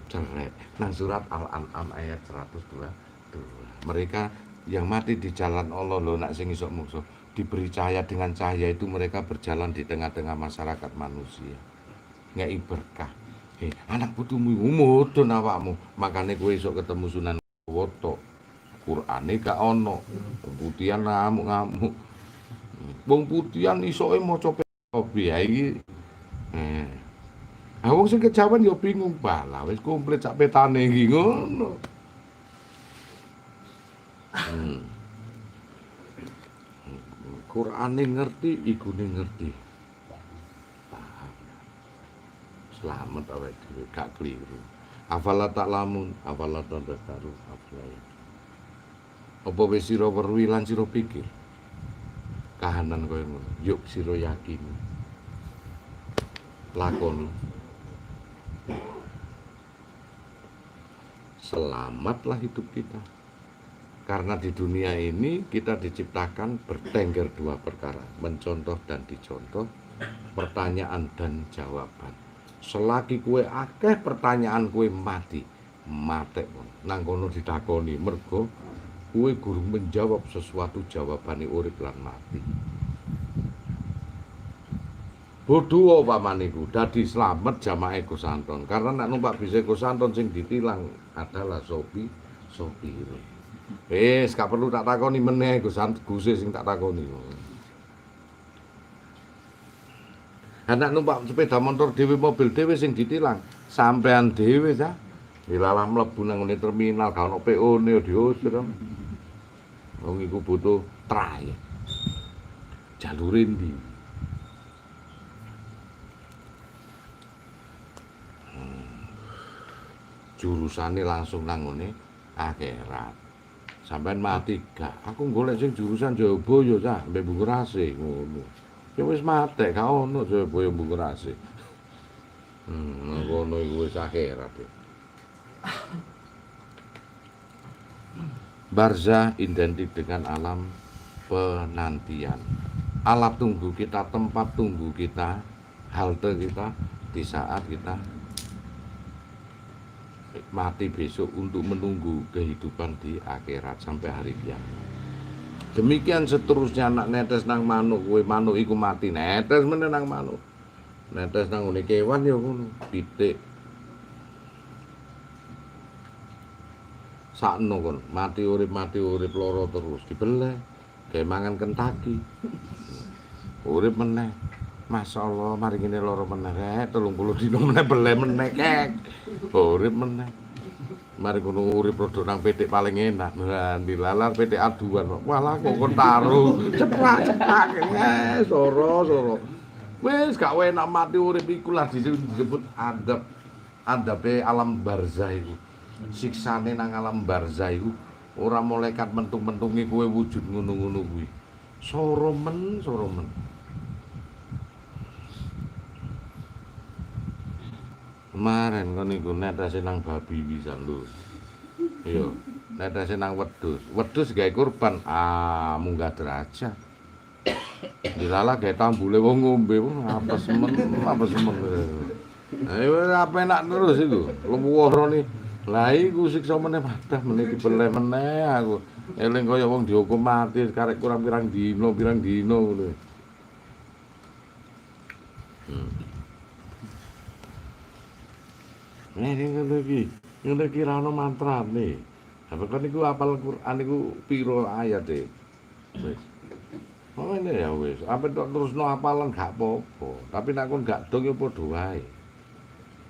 Cerek nang surat Al-An'am ayat 102. Mereka yang mati di jalan Allah lho nak sing iso mungsuh diberi cahaya, dengan cahaya itu mereka berjalan di tengah-tengah masyarakat manusia. Ngei berkah. Anak putumu mudhun awakmu, makane kowe esuk ketemu Sunan Woto. Qur'ane gak ono. Putihan ngamuk-ngamuk. Wong putihan isoke maca kopi ha iki. Wong sing kejawen ya bingung, bala wis komplit sak petane iki ngono. Qur'ane ngerti, ikune ngerti. Paham. Selamat awake dhewe gak keliru. Afala ta'lamun, afala tadhakkaru, afala. Apa wis sira weruhi lan sira pikir? Kahanan kaya ngono. Yuk sira yakin. Lakoni. Selamatlah hidup kita. Karena di dunia ini kita diciptakan bertengger dua perkara, mencontoh dan dicontoh, pertanyaan dan jawaban. Selagi kue akeh pertanyaan kue mati, matek nang kono ditakoni mergo kue guru menjawab sesuatu jawabane urip lan mati. Bodho pamaniku dadi slamet jamaah Gus Anton. Karena nek numpak bis Gus Anton sing ditilang adalah sopire. Wis gak perlu tak takoni meneh Gus sing tak takoni. Anak numpak sepeda motor dhewe mobil dhewe sing ditilang sampean dhewe ta. Dilalah mlebu nang ngene terminal gak ono PO-ne diusir. Wong iku butuh trayek. Jalure ndi? Jurusane langsung nang ngene akhirat. Sampeyan mati gak? Aku golek sing jurusan Jayabaya ta, mbek Bungurase ngono. Ya wis matek gak ono Jayabaya Bungurase. Ngono iku wis akhirat. Barzah identik dengan alam penantian. Alat tunggu kita, tempat tunggu kita, halte kita di saat kita mati besok untuk menunggu kehidupan di akhirat sampai hari kiamat. Demikian seterusnya anak netes nang manuk, kowe manuk iku mati netes meneh nang manuk. Netes nang ngene kewan ya ngono, pitik. Sakno kon, mati urip loro terus dibeleh, gawe mangan kentaki. Urip meneh. Masyaallah, mari ngene loro meneh rek, 30 dina meneh beleh meneh kek. Urip meneh. Mari ngono urip rodok nang pitik paling enak. Lah dilalar pitik aduan kok. Walah kok kon taruh. Cepak-cepak soro. Wis gak enak mati urip iku lah disebut adabe alam barzah iku. Siksane nang alam barzah iku ora malaikat mentung-mentungi kowe wujud ngono-ngono kuwi. Soro men. Kemarin kan niku netese nang babi pisan lho. Iya, netese nang wedhus. Wedhus gawe kurban, munggah derajat. Dilalah gawe tambule wong ngombe, apes men. Ayo apa enak terus iku. Luwuhane. Lah iku siksa meneh padha meneh dibeleh meneh aku. Eling kaya wong dihukum mati karek kurang pirang dina ngono. Ngono iki ra ono mantrane. Apa kan niku apal Quran niku piro ayat e. Wis. Oh ini ya wis, apa terusno apalan gak apa-apa. Tapi nek kon gak dong ya padha wae.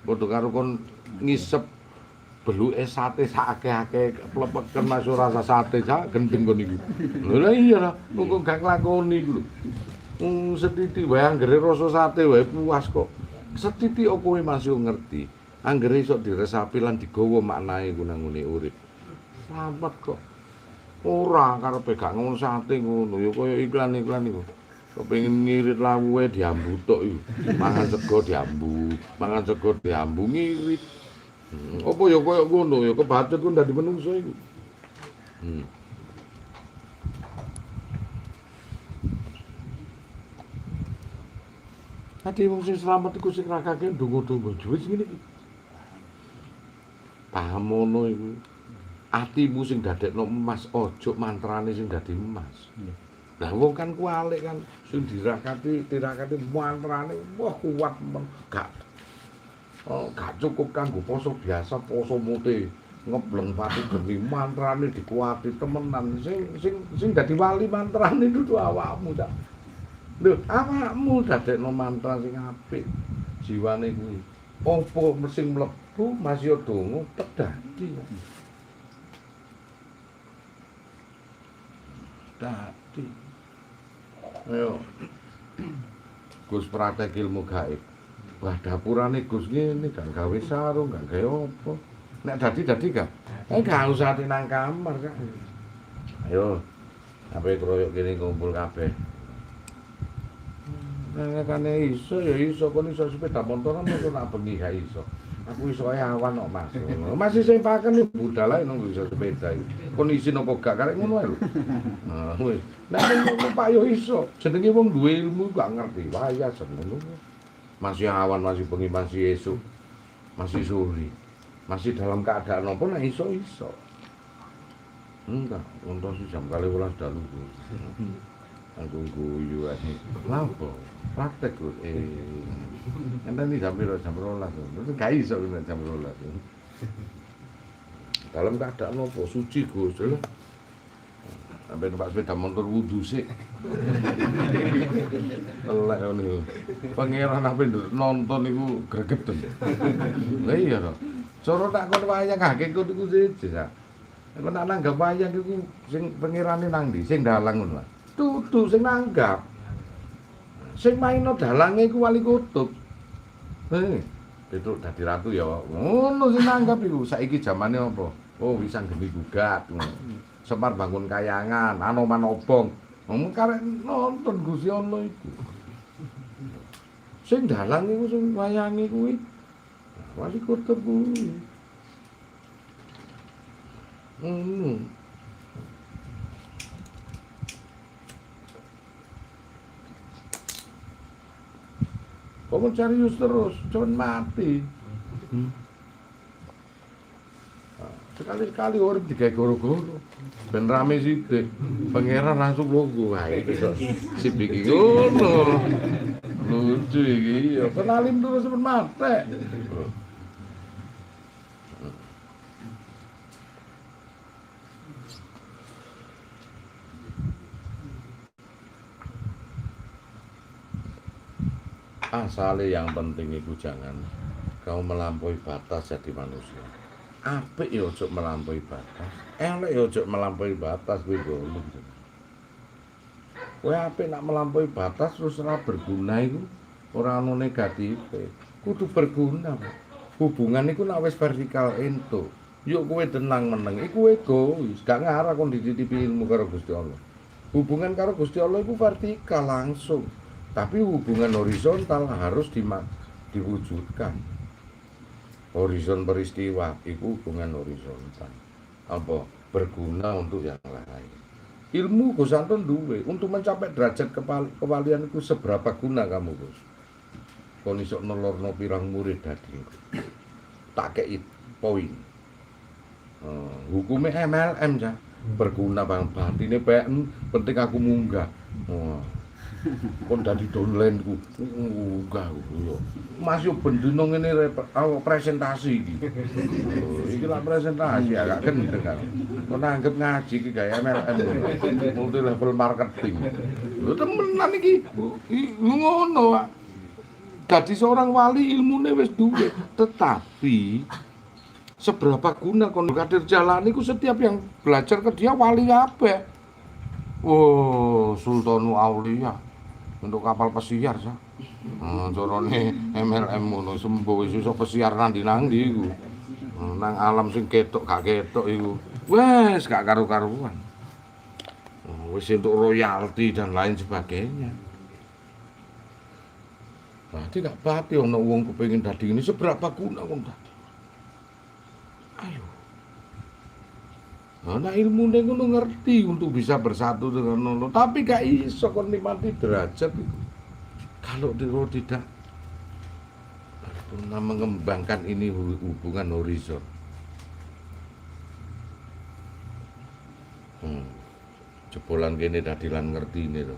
Padha karo kon ngisep beluke sate sak akeh-akeh plepeken mas ora rasa sate sak gendeng kon iki. Lha iya lah, kok gak nglakoni iku lho. Setitik wae anggere rasa sate wae puas kok. Setitik kok kowe masih ngerti. Anggere iso diresapi lan digawa maknae ku nang ngene urip. Selamat kok. Ora karepe gak ngono sate ngono ya kaya iklan-iklan iku. Kepengin ngirit lawuhe diambu tok iku. Mangan sego diambu ngirit. Apa ya kaya ngono ya kebacut ku dadi menungso iku. Ati wong sing slamet iku sing ra kakek ndonga-ndonga wis ngene iki. Paham ngono iku. Atimu sing dadekno emas, ojo mantrane sing dadi emas. Lah wong kan kualik kan sing tirakati mantrane wah kuat men gak. gak cukup kanggo poso biasa, poso mute ngebleng pati demi mantrane dikuati temenan. Sing dadi wali mantrane dudu awakmu, Cak. Lho, awakmu dadekno mantra sing apik. Jiwane kuwi. Apa sing mlebu masih donga tek dadi. Dadi. Ayo. Gus praktek ilmu gaib. Wah, dapurane Gus ngene gak gawe sarung, gak gawe apa. Nek dadi gak? Gak usah nang kamar, Kak. Ayo. Sampai kroyok kene kumpul kabeh. Nek kane iso ya iso, kon iso sepeda motoran kok nak bengi gak iso. Aku iso ae awan kok, Mas. Masih sing paken budal ae nang iso sepeda iki. Kon izin apa gak karek ngono ae lho. Nah, wis. Nek Pak yo iso. Jenenge wong duwe ilmu gak ngerti wayah ngono. Masih awan, masih bengi, masih esuk, masih sore. Masih dalam keadaan apa nek iso-iso. Enggak, untuk jam 12 dalu. Aku guyu ae. Lapo? Praktek kok. Enten iki jam 12. Terus gak iso nek jam 12. Dalam keadaan apa? Suci, Gus. Sampai numpak sepeda motor wudu sik. Elek ngono. Pangeran ape nonton iku gregeten. Lah iya to. Cara tak kon wayang hakikate iku siji, Sak. Nek nak nanggap wayang iku sing pangerane nang ndi? Sing dalang ngono. Dudu sing nanggap. Sing maino dalange iku wali kutub. Petruk dadi ratu ya ngono sing nanggap iku. Saiki zamane apa? Oh, wisang gemi gugat. Semar bangun kayangan, Anoman obong. Wong karek nonton Gusti Allah iku. Sing dalang iku sing wayange kuwi. Wali kutub kuwi. Kamu serius terus, jangan mati. Sekali-sekali orang digawe goro-goro. Ben rame sithik. Pangeran langsung logo. Wah, iki kok sip iki ngono. Lucu iki ya. Kenalin terus sampean mate. Asale yang penting itu jangan kau melampaui batas jadi manusia. Apik ya ojo melampaui batas, elek ya ojo melampaui batas kuwi ngono. Kowe apik nak melampaui batas terus ora berguna iku ora ono negatife. Kudu berguna. Hubungan iku nak wis vertikal entuk, yuk kowe tenang meneng iku egois, gak ngarah kon dititipi ilmu karo Gusti Allah. Hubungan karo Gusti Allah iku vertikal langsung, tapi hubungan horizontal harus diwujudkan. Horizon peristiwa itu hubungan horizontal. Apa? Berguna untuk yang lain. Ilmu Gus Anton duwe untuk mencapai derajat kewalian itu seberapa guna kamu, Gus? Kon iso nelorno pirang murid dadi. Tak kei poin. Hukumnya MLM ya. Berguna bang batine penting aku munggah. Kon dadi downline ku enggak yo masih bendino ngene presentasi iki iki lak presentasi agak gendeng kan kon anggap ngaji iki gawe MLM multi level marketing lho temenan iki ngono Pak dadi seorang wali ilmune wis duwe tetapi seberapa guna kon kadir jalani ku setiap yang belajar ke dia wali kabeh Sultanul Aulia untuk kapal pesiar sah. Corone MLM ngono sembo wis iso pesiar nang-ndi iku. Nang alam sing ketok gak ketok iku. Wes gak karu-karuan. Wis untuk royalti dan lain sebagainya. Berarti gak pati ono wong kepengin dadi ini seberapa guna kon dadi. Ayo. Nah ilmu ngono ngerti untuk bisa bersatu dengan Allah, tapi gak iso kon nikmati derajat itu. Kalau tidak pernah mengembangkan ini hubungan horizon. Jebolan kene dadilan ngerti ini lho.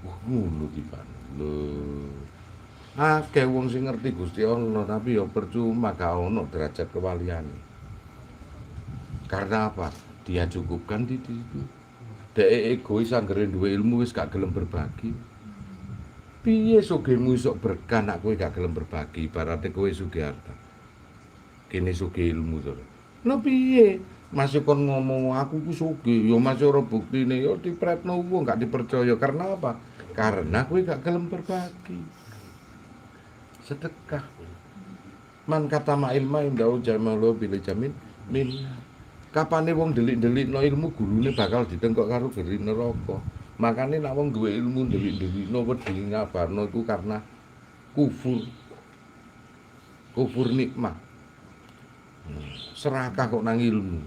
Wah ngono iki Pak. Lho. Akeh wong sing ngerti Gusti Allah tapi ya percuma gak ono derajat kewaliane. Karena apa? Dia cukupkan di situ. Dek egois anggere duwe ilmu wis gak gelem berbagi. Piye sugihmu iso berkah nek kowe gak gelem berbagi, ibarate kowe sugih harta. Kene sugih ilmu to. Lho piye? Masih kon ngomong aku ku sugih, ya masih ora buktine, ya dipretno wong gak dipercaya. Karena apa? Karena kowe gak gelem berbagi. Sedekah. Man kata ma ilma indau jamalu bila jamin min. Kapane wong delik-delikno ilmu gurune bakal ditengkok karo geri neraka. Makane nek wong duwe ilmu delik-delikno wedi ngabarno iku karena kufur. Kufur nikmat. Serakah kok nang ilmu.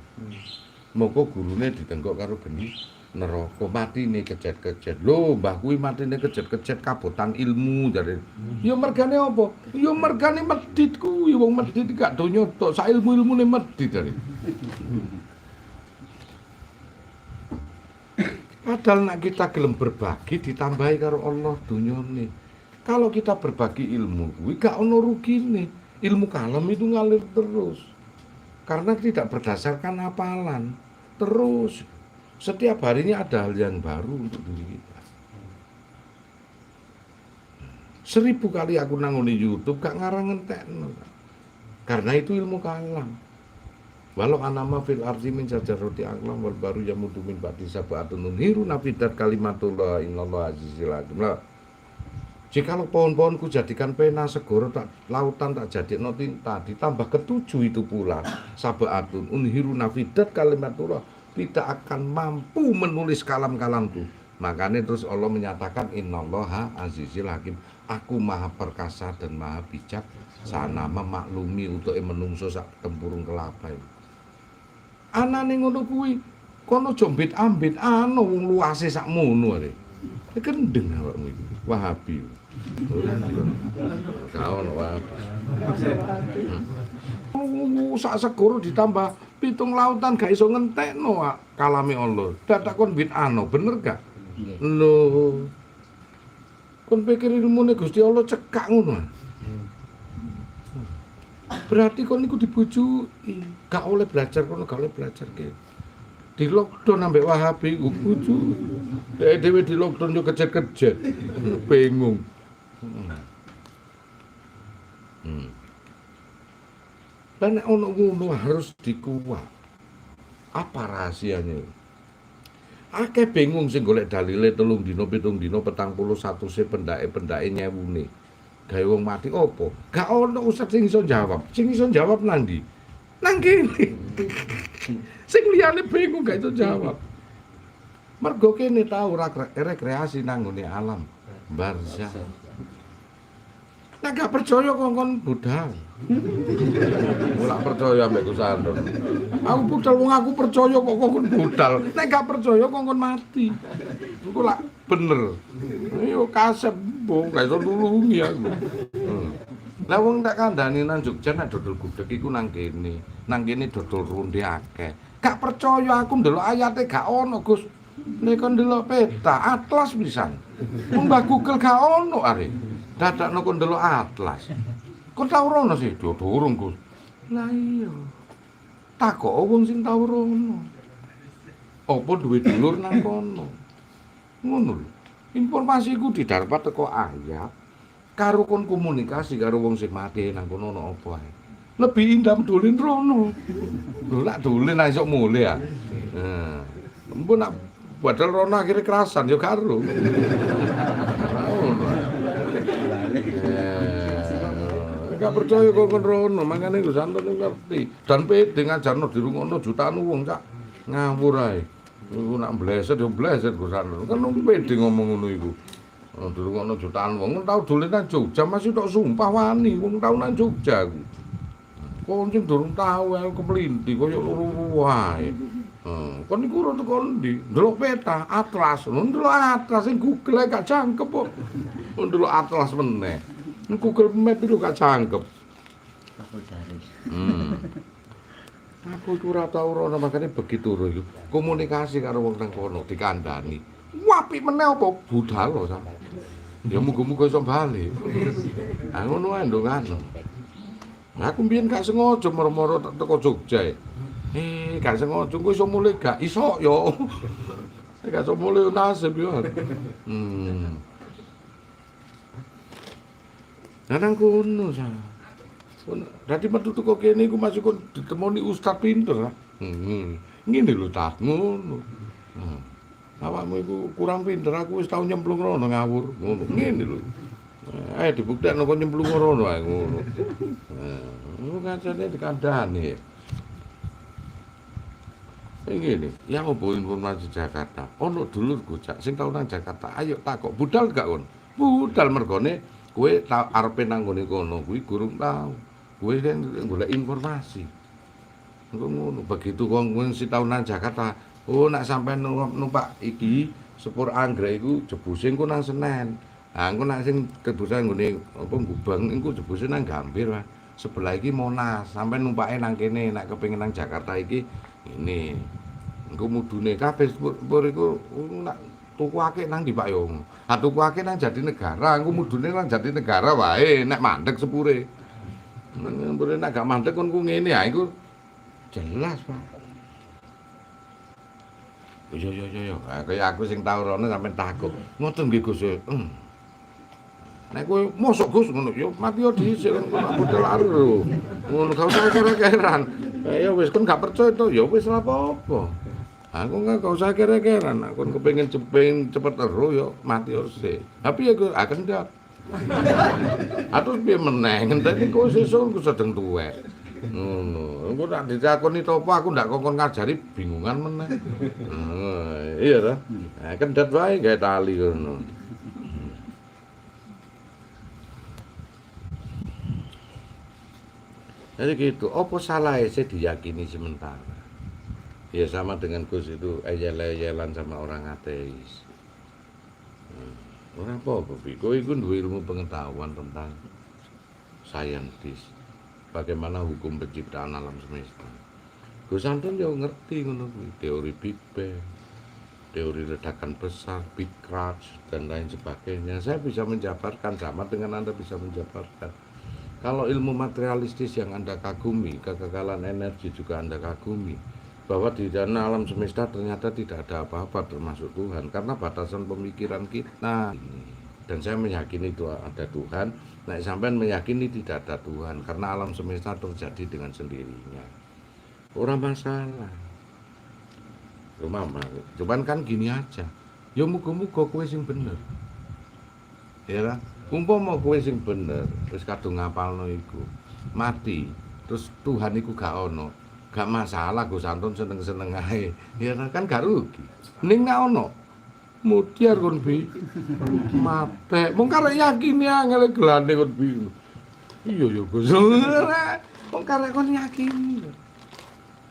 Moko gurune ditengkok karo geni neraka, matine kejet-kejet. Lho, mbah kuwi matine kejet-kejet kabotan ilmu jare. Ya mergane apa? Ya mergane medhit kuwi, wong medhit gak donya tok, sak ilmu-ilmune medhit jare. Padahal nek kita gelem berbagi ditambahi karo Allah dunyane. Kalau kita berbagi ilmu kuwi gak ono rugine. Ilmu kalam itu ngalir terus. Karena tidak berdasarkan hafalan. Terus setiap harinya ada hal yang baru untuk diri kita. 1000 kali aku nangoni YouTube gak ngarang ngentekno. Karena itu ilmu kalam. Walau anama fil ardi min syajarati aqlam wal baru yamudu min ba'di sab'atun nunhiru nafidat kalimatullah innallaha azizul hakim. Jikalau pohon-pohonku jadikan pena, segoro tak lautan tak jadikno tinta, ditambah ketujuh itu pula sab'atun unhiru nafidat kalimatullah, tidak akan mampu menulis kalam-kalamku. Makanya terus Allah menyatakan innallaha azizul hakim. Aku maha perkasa dan maha bijak sana memaklumi untuk menungso sak tempurung kelapa. Anane ngono kuwi kono jombit ambit ana wong luase sak mono arek. Kendeng awakmu iki. Wahabi. Kau ono wahabi. Sak segoro ditambah 7 lautan gak iso ngentekno kalame Allah. Dadak kon bid'ano, bener gak? Lho. Kon pikir ilmune Gusti Allah cekak ngono. Berarti kon niku dibojoki, gak oleh belajar kono, gak oleh belajar kene. Di lockdown ambek Wahabi ku bojo. Dhewe di lockdown yo kejet-kejet. Bingung. Dan nek ono ngono harus dikuat. Apa rahasianya? Akeh bingung sing golek dalile 3 dina 7 dina 41 se pendake nyewune. Gawe wong mati opo? Gak ono ustaz sing iso jawab. Sing iso jawab nang ndi? Nang kene. Sing liyane bingung gak iso jawab. Mergo kene tau rekreasi nang ngene alam barzah. Nek gak percaya kongkon budal. Ora percaya ambek Kusandon. Aku budal wong aku percaya kok kongkon budal. Nek gak percaya kongkon mati. Iku lak bener. Yo kasep wong gak iso nulungi aku. Lah wong tak kandhani nang Jogja nek dodol gudeg iku nang kene. Nang kene dodol ronde akeh. Gak percaya aku ndelok ayate gak ono, Gus. Nek kon ndelok peta atlas pisan. Wong Mbah Google gak ono arek. Dadakno kon ndelok atlas. Kon tau rono sih, durung Gus. Lah iya. Takok wong sing tau rono. Apa duwe dulur nang kono? Ngono lho. Informasiku didapat teko ayat. Karo kon komunikasi karo wong sing mati nang kono ono apa ae. Lebih indah dolen rono. Lho lak dolen ae iso mule ya. Nah, empun nak padahal rono akhirnya kerasan ya karo. Gak percaya kok kon rono, makane Gus Anton ngerti. Dan pede ngajarno dirungokno jutaan wong cak ngawur ae. Iku nak bleset yo bleset Gus Anton. Kan pede ngomong ngono iku. Dirungokno jutaan wong tau dolen nang Jogja masih tok sumpah wani wong tau nang Jogja ku. Kon sing durung tau ae keplinti koyo loro wae. Kon niku ora teko ndi? Ndelok peta, atlas. Ndelok atlas sing Google gak jangkep kok. Ndelok atlas meneh. Google Map itu gak cangkep. Aku iku ora tau rono makane begitu lho iku. Komunikasi karo wong nang kono dikandani. Apik meneh apa budal lho sampe. Ya muga-muga iso bali. Ah ngono ae ndongano. Aku mbiyen gak sengaja moro-moro teko Jogja. Gak sengaja kowe iso mulih gak iso yo. Gak iso mulih nasib yo. Nang kono sa. Dadi metu teko kene iku masuk kon ditemoni ustaz pinter. Ngene lho tas ngono. Awakmu iku kurang pinter, aku wis tau nyemplung rono ngawur, ngono. Ngene lho. Ayo dibuktekno kon nyemplung rono ae ngono. Ngono kancane dikandhani. Ngene, yang opo informasi Jakarta. Ono dulurku Cak sing tau nang Jakarta. Ayo takok, budal gak kon? Budal mergone kowe arepe nang ngene kono kuwi gurung tau. Kowe kan golek informasi. Ngono, begitu wong sing tau nang Jakarta, oh nak sampai numpak iki sepur anggrek iku jebuse engko nang Senen. Ah engko nak sing tebusan nggone apa Gubeng engko jebuse nang Gambir, Mas. Sebelah iki Monas, sampai numpake nang kene nak kepengin nang Jakarta iki ini. Engko mudune kabeh sepur iku nak tuku akeh nang ndi Pak yo. Ha tuku akeh nang Jatinegara, engko mudune nang Jatinegara wae nek mandeg sepure. Sepure nek gak mandeg kon ku ngene ha iku jelas, Pak. Yo. Kaya aku sing tau rono sampean takut. Ngoten nggih Gus. Nek kowe mosok Gus ngono yo mati yo dhisik kok bodol aru. Ngono gak usah kere-keran. Ya wis kon gak percaya to ya wis ora apa-apa. Aku gak usah kere-keran. Aku kepengin cepet ero yo mati yo sik. Tapi ya akan ndak. Atus piye meneh ngenteni kowe sesuk sedeng tuwek. Ngono. Engko tak ditakoni topo aku ndak kongkon ngajari bingungan meneh. Iya ta? Nah, kendhat wae gawe tali ngono. Jadi gitu, apa salahnya sih diyakini sementara? Ya sama dengan Gus itu eyel-eyelan sama orang ateis. Ora apa-apa, kowe iku duwe ilmu pengetahuan tentang saintis. Bagaimana hukum penciptaan alam semesta. Gus Anton yo ngerti ngono kuwi, teori Big Bang, teori ledakan besar, Big Crunch dan lain sebagainya. Saya bisa menjabarkan sama dengan Anda bisa menjabarkan. Kalau ilmu materialistis yang Anda kagumi, kekekalan energi juga Anda kagumi, bahwa di dalam alam semesta ternyata tidak ada apa-apa termasuk Tuhan karena batasan pemikiran kita. Dan saya meyakini itu ada Tuhan. Nah, sampean meyakini tidak ada Tuhan karena alam semesta terjadi dengan sendirinya. Orang masalah. Cuman kan gini aja. Ya muga-muga kowe sing bener. Ya lah. Umpama kowe sing bener, wis kadung ngapalno iku. Mati, terus Tuhan iku gak ono. Gak masalah Gus Anton seneng-seneng ae. Ya kan gak rugi. Ning nek ono mutiar kon bi. Mate, mung karek yakini angel gelane kon bi. Iya ya Gus. Mung karek kon yakini.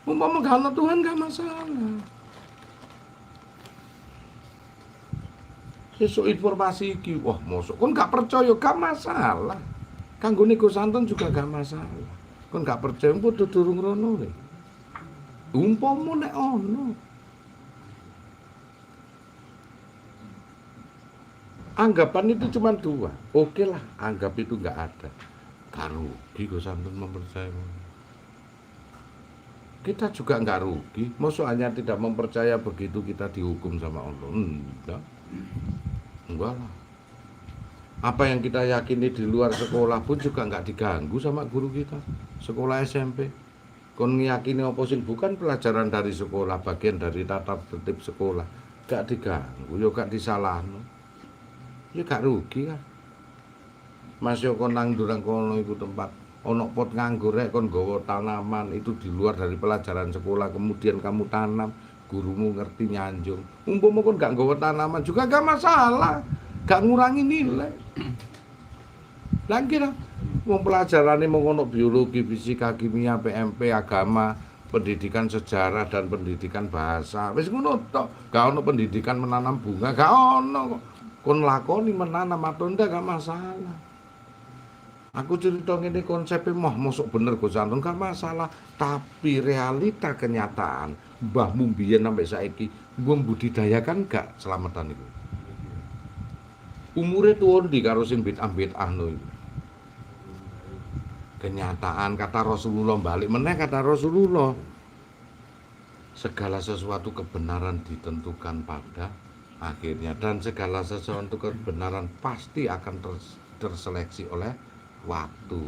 Umpama gak ono Tuhan gak masalah. Sesuk informasi iki, wah mosok kon gak percaya gak masalah. Kanggone Gus Anton juga gak masalah. Kon gak percaya padha durung rono le. Umpama nek ono. Anggapan itu cuma dua. Oke lah, anggap itu gak ada. Gak rugi Gus Anton mempercayai. Kita juga gak rugi. Mosok hanya tidak mempercaya begitu kita dihukum sama Allah. Enggak lah. Apa yang kita yakini di luar sekolah pun juga nggak diganggu sama guru kita. Sekolah SMP. Kon ngiyakini apa sing bukan pelajaran dari sekolah, bagian dari tata tertib sekolah. Nggak diganggu, yo gak disalahno. Ya gak rugi kan. Mas yo kon nang durang kono iku tempat ono pot nganggur rek kon nggawa tanaman itu di luar dari pelajaran sekolah kemudian kamu tanam. Gurumu ngerti nyanjung. Umpama kon gak nggawa tanaman juga gak masalah. Gak ngurangi nilai. Lah kira wong pelajarane mung ono biologi, fisika, kimia, PMP, agama, pendidikan sejarah dan pendidikan bahasa. Wis ngono tok. Gak ono pendidikan menanam bunga, gak ono. Kon lakoni menanam atau ndak gak masalah. Aku cerita ngene konsepnya mosok bener Gus Anton gak masalah, tapi realita kenyataan mbahmu biyen sampai saiki mbung budidayakan gak selamatan itu. Umure tuwa ndi karo sing bid'ah no iki. Kenyataan kata Rasulullah balik meneh kata Rasulullah. Segala sesuatu kebenaran ditentukan pada akhirnya dan segala sesuatu kebenaran pasti akan terseleksi oleh waktu.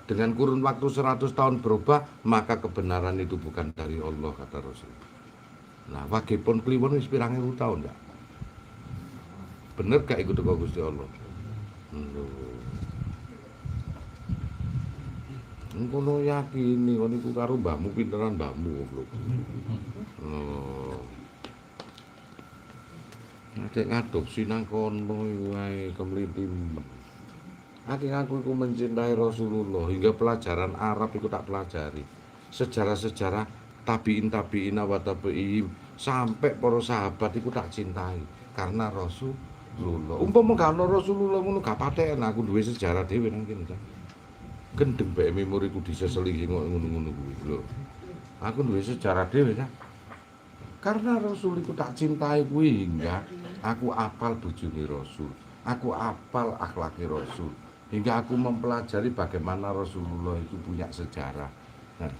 Dengan kurun waktu 100 tahun berubah, maka kebenaran itu bukan dari Allah kata Rasul. Nah, wagipun kliwon wis pirang ewu tahun enggak? Bener gak ikut teko Gusti Allah? Ngono yakini kon iku karo mbahmu pinteran mbahmu goblok. Nek ngadopsi nang kono iku ae kemlintimen. Aku iku mencintai Rasulullah hingga pelajaran Arab iku tak pelajari. Sejarah-sejarah tabiin wa tabi'in sampai para sahabat iku tak cintai karena Rasulullah. Umpama gak ono Rasulullah ngono gak paten aku duwe sejarah dhewe nang kene. Gendeng bae memoriku diseseli ngono-ngono kuwi lho. Aku duwe sejarah dhewe kan. Karena Rasul iku tak cintai kuwi hingga aku apal bojone Rasul. Aku apal akhlaki Rasul. Hingga aku mempelajari bagaimana Rasulullah itu punya sejarah. Nah,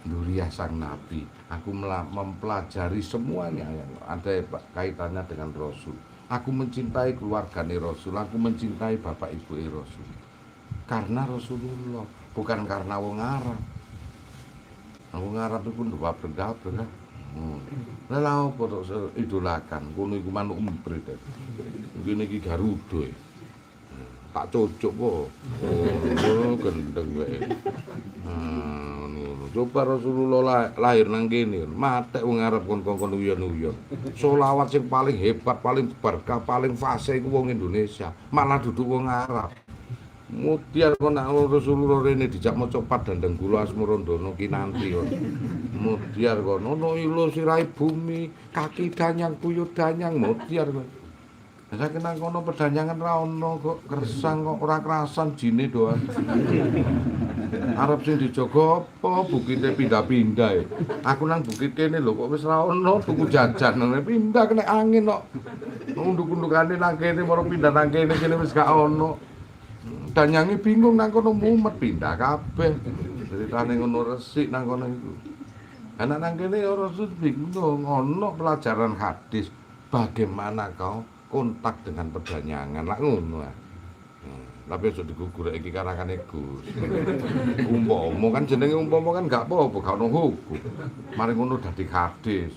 Duriah sang Nabi. Aku mempelajari semuanya yang ada kaitannya dengan Rasul. Aku mencintai keluargane Rasul. Aku mencintai bapak ibu Rasul. Karena Rasulullah, bukan karena wong Arab. Wong Arab itu pun dua bergabung kan. Lah apa tok idolakan, kono iku manuk emprit. Ngene iki Garuda. Tak cocok po. Oh, gendeng wae. Ngono. Coba Rasulullah lahir nang kene, matek wong Arab kon uyon-uyon. Selawat sing paling hebat, paling berkah, paling fase iku wong Indonesia, malah duduk wong Arab. Mutiar kok nak Rasulullah rene dijak maca Padandang Gula Asmarandono kinanti kok. Mutiar kok nono ilo sirai bumi, kaki danyang buyut danyang mutiar kok. Saya kenang kono pedanyangan ra ono kok kersang kok ora kerasan jine doan. Arab sing dijogo apa bukite pindah-pindah e. Aku nang bukit kene lho kok wis ra ono tuku jajan pindah kena angin kok. Unduk-undukane nang kene moro pindah nang kene wis gak ono. Danyange bingung nang kono mumet pindah kabeh. Ceritane ngono resik nang kono iku. Anak nang kene ora bingung ono pelajaran hadis bagaimana kau kontak dengan pedanyangan lak ngono ah. Tapi aja digugurek iki karakane Gus. Umpama kan jenenge umpama kan gak apa-apa gak ono hukum. Mari ngono dadi hadis.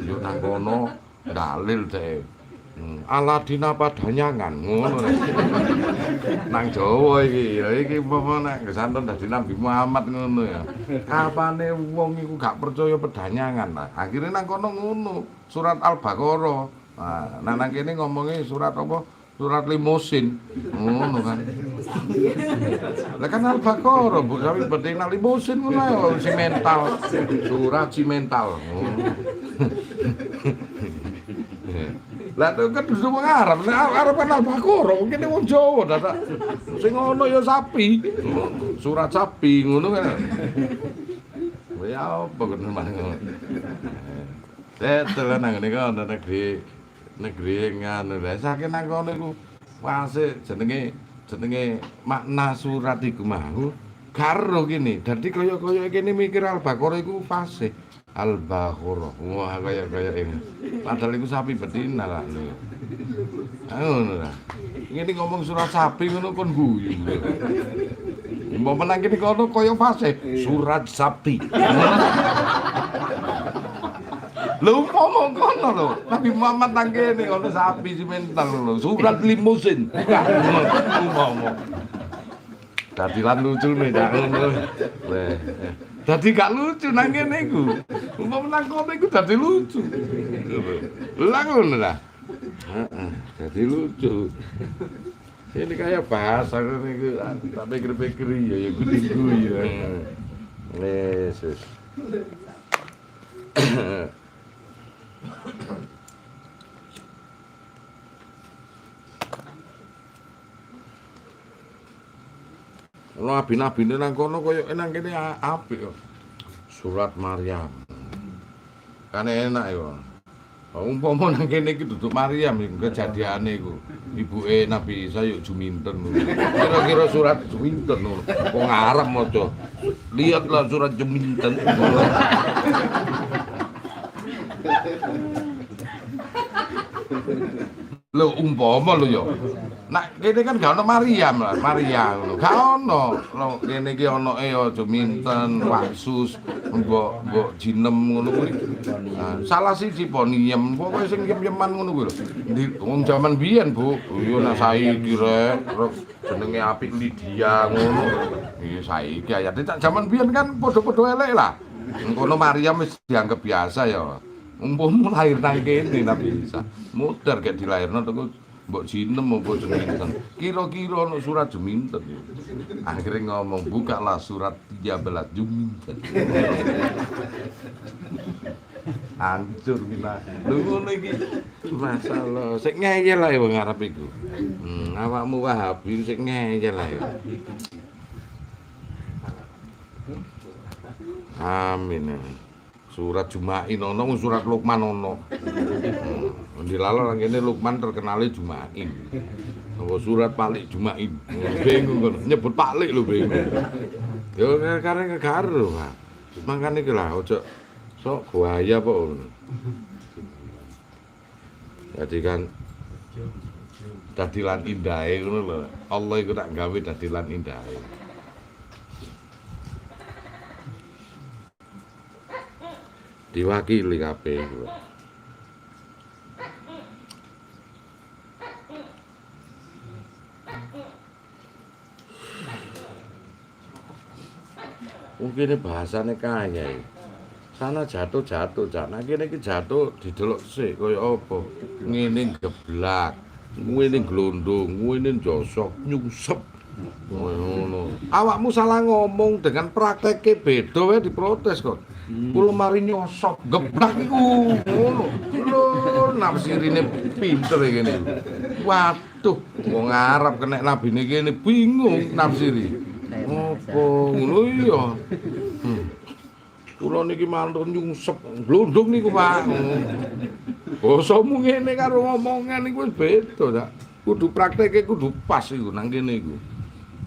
Yo nang kono dalil deh. Aladina Padanyangan ngono. Nang Jawa iki, ya iki umpama nek gesantun dadi Nabi Muhammad ngono ya. Kapane wong iku gak percaya pedanyangan. Nah, akhire nang kono ngono, surat Al-Baqarah. Nah, nang kene ngomongi surat apa? Surat limusin. Ngono kan. Lah kan Al-Baqarah, Bu, sampe penting nang limusin ngono ae, si mental. Surat si mental. Lah kan duduk wong Arab, Arab kan Al-Baqarah, mungkin wong Jawa dadak. Sing ngono ya sapi. Surat sapi ngono kan. Ya apa ngono ngono. Tetel nang ngene kan negeri nganu lha saking nang kono iku wase jenenge makna surat iku mau karo kene. Dadi kaya kene mikir Al-Baqarah iku fasih. Al-Baqarah. Wah kaya ini. Padahal iku sapi betina lah. Ngono lah. Ngene ngomong surat sapi ngono kon guyu. Mbok menang kene kono kaya fase surat sapi. Lho umpama kono lho. Nabi Muhammad nang kene kono sapi si mental lho. Surat limusin. Umpama. Dadi lan lucune dak ngono. Dadi gak lucu nang kene iku. Umpama nang kono iku dadi lucu. Lah ngono lah. Heeh, dadi lucu. Ini kayak bahasa niku tak pikir-pikir ya guyu-guyu. Yesus. Nabi-nabi nang kono koyo nang kene apik kok. Surat Maryam. Kan enak ya. Umpama nang kene iki duduk Maryam kejadiane iku. Ibuke Nabi Isa yuk juminten. Kira-kira surat juminten ngono. Wong Arab maca. Lihatlah surat juminten. Lho umpama lho ya. Nak kene kan gak ono Maryam lah, Maria ngono. Gak ono. Lho kene iki onoke aja minten, waksus, mbok jinem ngono kuwi. Nah, salah siji poniem, pokoke sing yem-yeman ngono kuwi lho. Wong jaman biyen, Bu. Iya nak saiki rek, jenenge apik Lydia ngono. Iya saiki ayate tak jaman biyen kan padha-padha elek lah. Ngono Maryam wis dianggap biasa ya. Umpama lahir nang kene Nabi Isa. Mudar gak dilairno teko mbok jinem apa juminten. Kira-kira ono surat juminten. Akhirnya ngomong bukalah surat 13 juminten. Hancur kita. Lho ngono iki masalah. Sik ngeyel ae wong Arab iku. Awakmu Wahabi sik ngeyel ae. Amin. Surat Jumain ono, surat Luqman ono. Dilalah nang kene Luqman terkenale Jumain. Apa surat Palik Jumain. Bingung kon nyebut Palik lho bingung. Yo karek karo, Pak. Mangkane iki lah ojo sok buaya apa ngono. Jadi kan dadilan indahe ngono lho. Allah iku tak gawe dadilan indahe. Diwakili kabeh iku. Mungkin bahasane kaya iki. Sana jatuh, Cak. Nah kene iki jatuh didelok sik kaya apa. Ngene geblak, ngene glondong, ngene njosok, nyungsep. Ngono. Awakmu salah ngomong dengan prakteke beda wae diprotes kok. Kula mari nyosok geblak iku. Ngono. Lho, nafsirine pinter iki ngene. Waduh, wong Arab kena nabine kene bingung nafsiri. Opo ngono iya. Kula niki mantun nyungsep glondong niku, Pak. Basamu ngene karo ngomongan iku wis beda, Cak. Kudu prakteke kudu pas iku nang kene iku.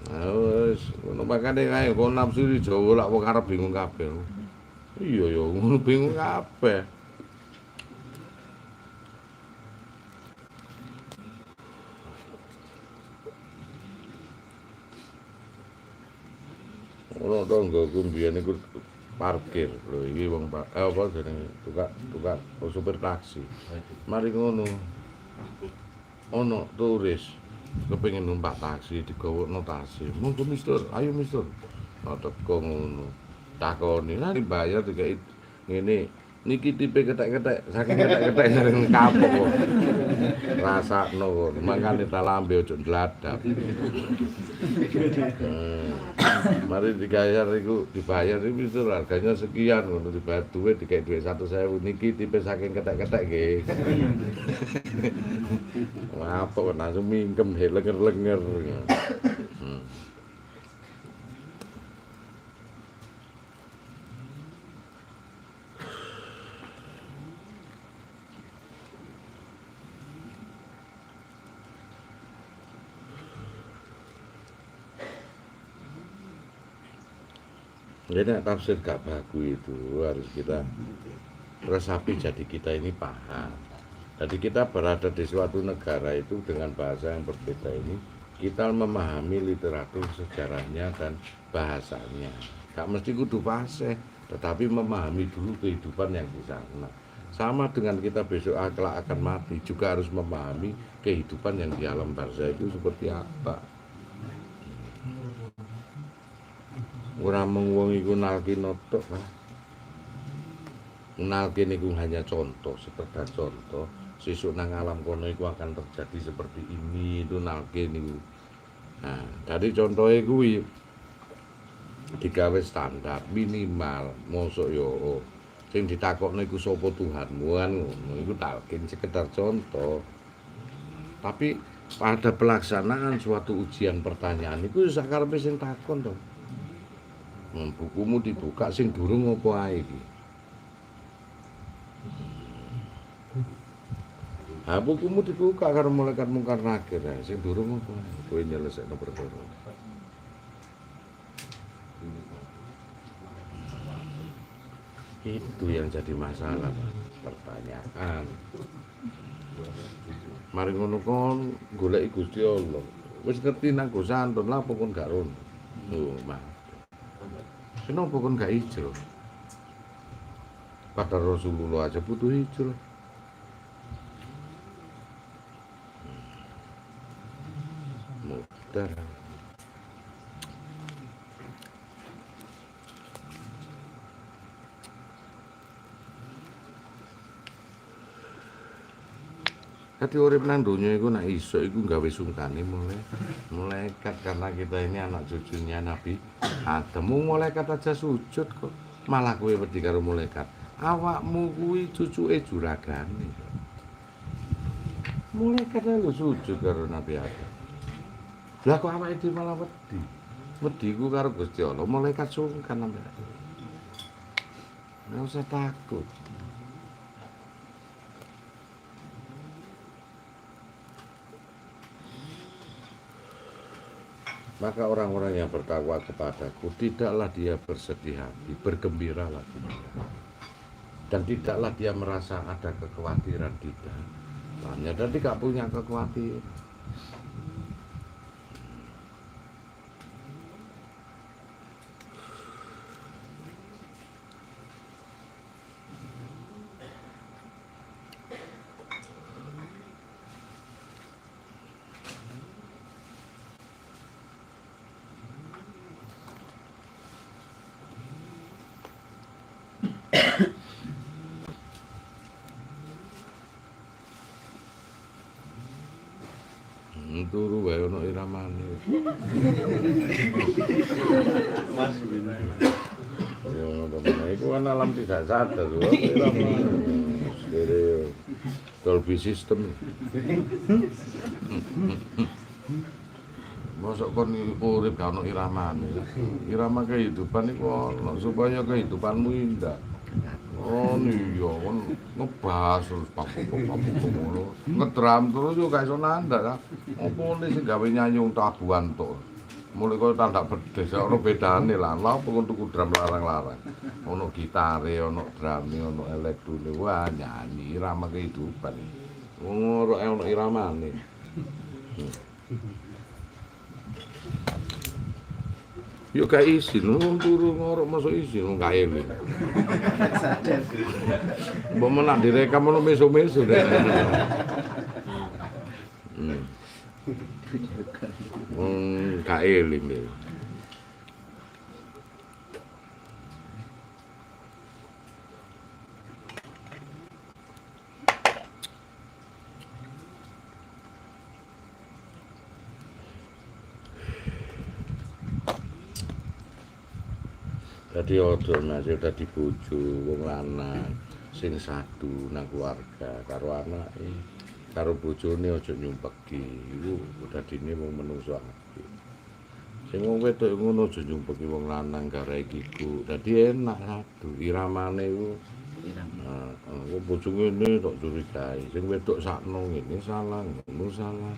Wis, ngono makane kae kok nafsiri Jawa lak wong Arab bingung kabeh. Iya ya, ngono bingung kabeh. Ono tanggoku mbiyen iku parkir lho iki wong apa jenenge tukang supir taksi. Mari ngono. Ono turis kepengin numpak taksi digawokno taksi. Monggo Mister, ayo Mister. Nah teko ngono. Takoni, "Lah dibayar dikai ngene. Niki tipe ketek-ketek, saking ketek-ketek sering kapok kok." Rasakno kok. Mangkane ta lambe ojo ndladap. Mari dibayar iku Mister harganya sekian ngono dibayar duit dikai duit 1.000 niki tipe saking ketek-ketek nggih. Apa kok langsung mingkem lenger-lenger. Jadi tafsir gak bagus itu harus kita resapi jadi kita ini paham. Jadi kita berada di suatu negara itu dengan bahasa yang berbeda ini, kita memahami literatur sejarahnya dan bahasanya. Gak mesti kudu fasih, tetapi memahami dulu kehidupan yang di sana. Sama dengan kita besok kelak akan mati, juga harus memahami kehidupan yang di alam barzah itu seperti apa. Ora mung wong iku nalkino tok, Pak. Nalkin iku hanya contoh, sekedar contoh. Sesuk nang alam kono iku akan terjadi seperti ini, itu nalkin iku. Nah, dari contohnya kuwi digawe standar minimal, mosok yo sing ditakokno iku sapa Tuhanmu kan ngono. Iku talkin sekedar contoh. Tapi pada pelaksanaan suatu ujian pertanyaan iku sakarepe sing takon to. Bukumu dibuka sing durung apa ae iki. Ha bukumu dibuka karo malaikat mungkar nakir ya. Sing durung apa? Kowe nyelesekno perkara. Itu yang jadi masalah, pertanyaan. Mari ngono kon goleki Gusti Allah. Wis ngerti nang go santun lah pokon gak rono. Oh, Mas. Kenapa kon gak hijrah? Padahal Rasulullah aja butuh hijrah. Mudah. Dadi urip nang donya iku nek iso iku gawe sungkane malaikat karena kita ini anak cucunya Nabi Adam. Malaikat aja sujud kok. Malah kowe wedi karo malaikat. Awakmu kuwi cucuke juragane. Malaikat lho sujud karo Nabi Adam. Lah kok awake dhewe malah wedi. Wedi ku karo Gusti Allah, malaikat sungkan Nabi Adam. Ora usah takut. Maka orang-orang yang bertakwa kepadaku, tidaklah dia bersedih hati, bergembiralah dia. Dan tidaklah dia merasa ada kekhawatiran di dalamnya. Dan tidak punya kekhawatiran. Turu wae ono iramane. Mas Ya ngono iku kan alam tidak sadar lho iramane. Stereo Dolby System. Mosok kon urip gak ono iramane. Irama kehidupan iku ono supaya kehidupanmu indah. Oh iya, kan ngebas terus papuk ngono. Ngedram terus yo gak iso nandak ta. Opo ne sing gawe nyanyung tabuhan tok. Mulai kaya tandak bedes, ora bedane lah. Lah apa kon tuku drum larang-larang. Ono gitare, ono drame, ono elektune. Wah, nyanyi irama kehidupan. Wong ora ono iramane. Yo gak izin, wong turu ngorok masuk izin, wong gak eling. sadar. Mbok menak direkam ono meso-meso. Gak eling ya. Dadi odo masih dadi bojo wong lanang sing sadu nang keluarga karo anake, karo bojone aja nyumpeki. Iku dadine wong menungso apik. Sing wong wedok ngono aja nyumpeki wong lanang karo iku. Dadi enak sadu iramane iku. Wong bojo ngene tok curigai. Sing wedok sakno ngene salah, ngono salah.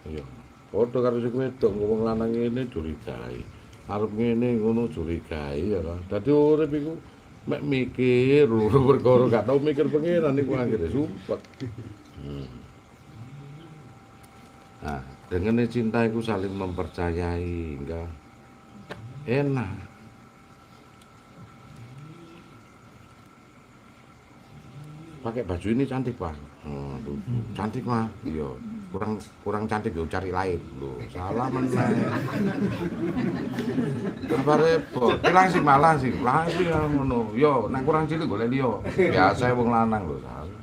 Ya. Padha karo sing wedok wong lanang ngene curigai. Arep ngene ngono curigai ya kan. Dadi urip iku mek mikir perkara gak tau mikir pengiran iku akhire sumpek. Nah, dengan cinta itu saling mempercayai, enggak enak. Pakai baju ini cantik Pak. Cantik mah, iya. Kurang cantik yo cari lain lho. Salah meneh. Apa repot? Langsing malah sih, langsing ngono. Yo, nek kurang cilik golek liya. Biasa wong lanang lho, salah.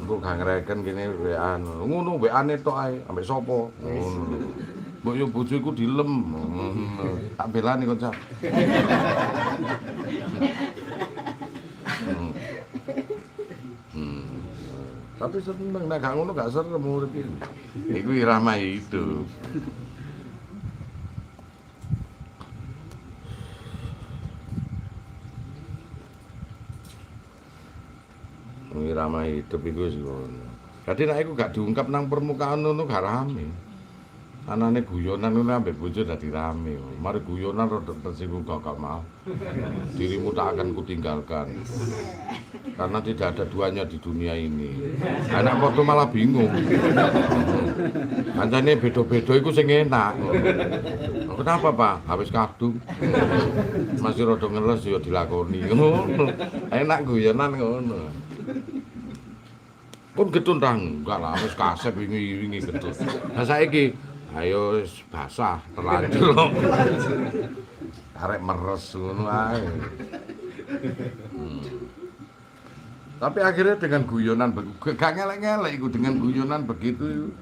Engko gak ngreken kene WA-an. Ngono WA-ne tok ae, ambek sapa? Ngono. Mbok yo bojoku dilem. Tak belani kok, Cak. Tapi seneng, nek gak ngono gak serem urip iki. Iku irama hidup. Irama hidup iku wis ngono. Dadi nek iku gak diungkap nang permukaan ngono gak rame. Anane guyonan ngono ambek bojo dadi rame. Mari guyonan rada tersinggung gak mau. Dirimu tak akan kutinggalkan. Karena tidak ada duanya di dunia ini. Anak foto malah bingung. Kancane beda-beda iku sing enak. Kenapa, Pak? Habis kadung. Masih rada ngeles ya dilakoni. Ngono. Enak guyonan ngono. Kon getun rang, enggak lah wis kasep wingi getun. Lah saiki ayo wis basah terlanjur. Arek meres ngono ae. Tapi akhirnya dengan guyonan gak ngelek-ngelek iku dengan guyonan begitu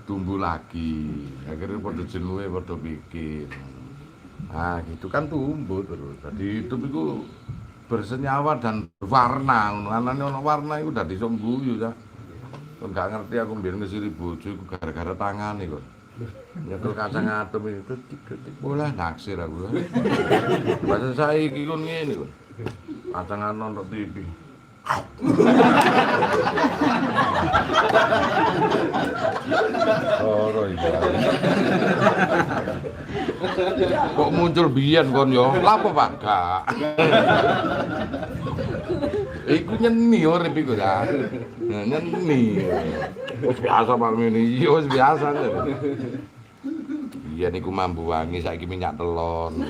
tumbuh lagi. Akhirnya padha jenuhe padha pikir. Nah, gitu kan tumbuh terus. Jadi hidup itu bersenyawa dan berwarna. Anane ono warna iku dadi iso guyu ta. Kon gak ngerti aku mbiyen ngesiri bojo iku gara-gara tangane kok. Nyekel kacang atom itu detik-detik bola naksir aku. Bahasa saiki kon ngene kok. Kacang atom tok TV. Ora iki. Kok muncul biyen kon yo? Lapo Pak? Gak. Iku nyeni urip iku ya. Nyeni. Wis biasa Pak ngene. Iya wis biasa. Iya niku mambu wangi saiki minyak telon.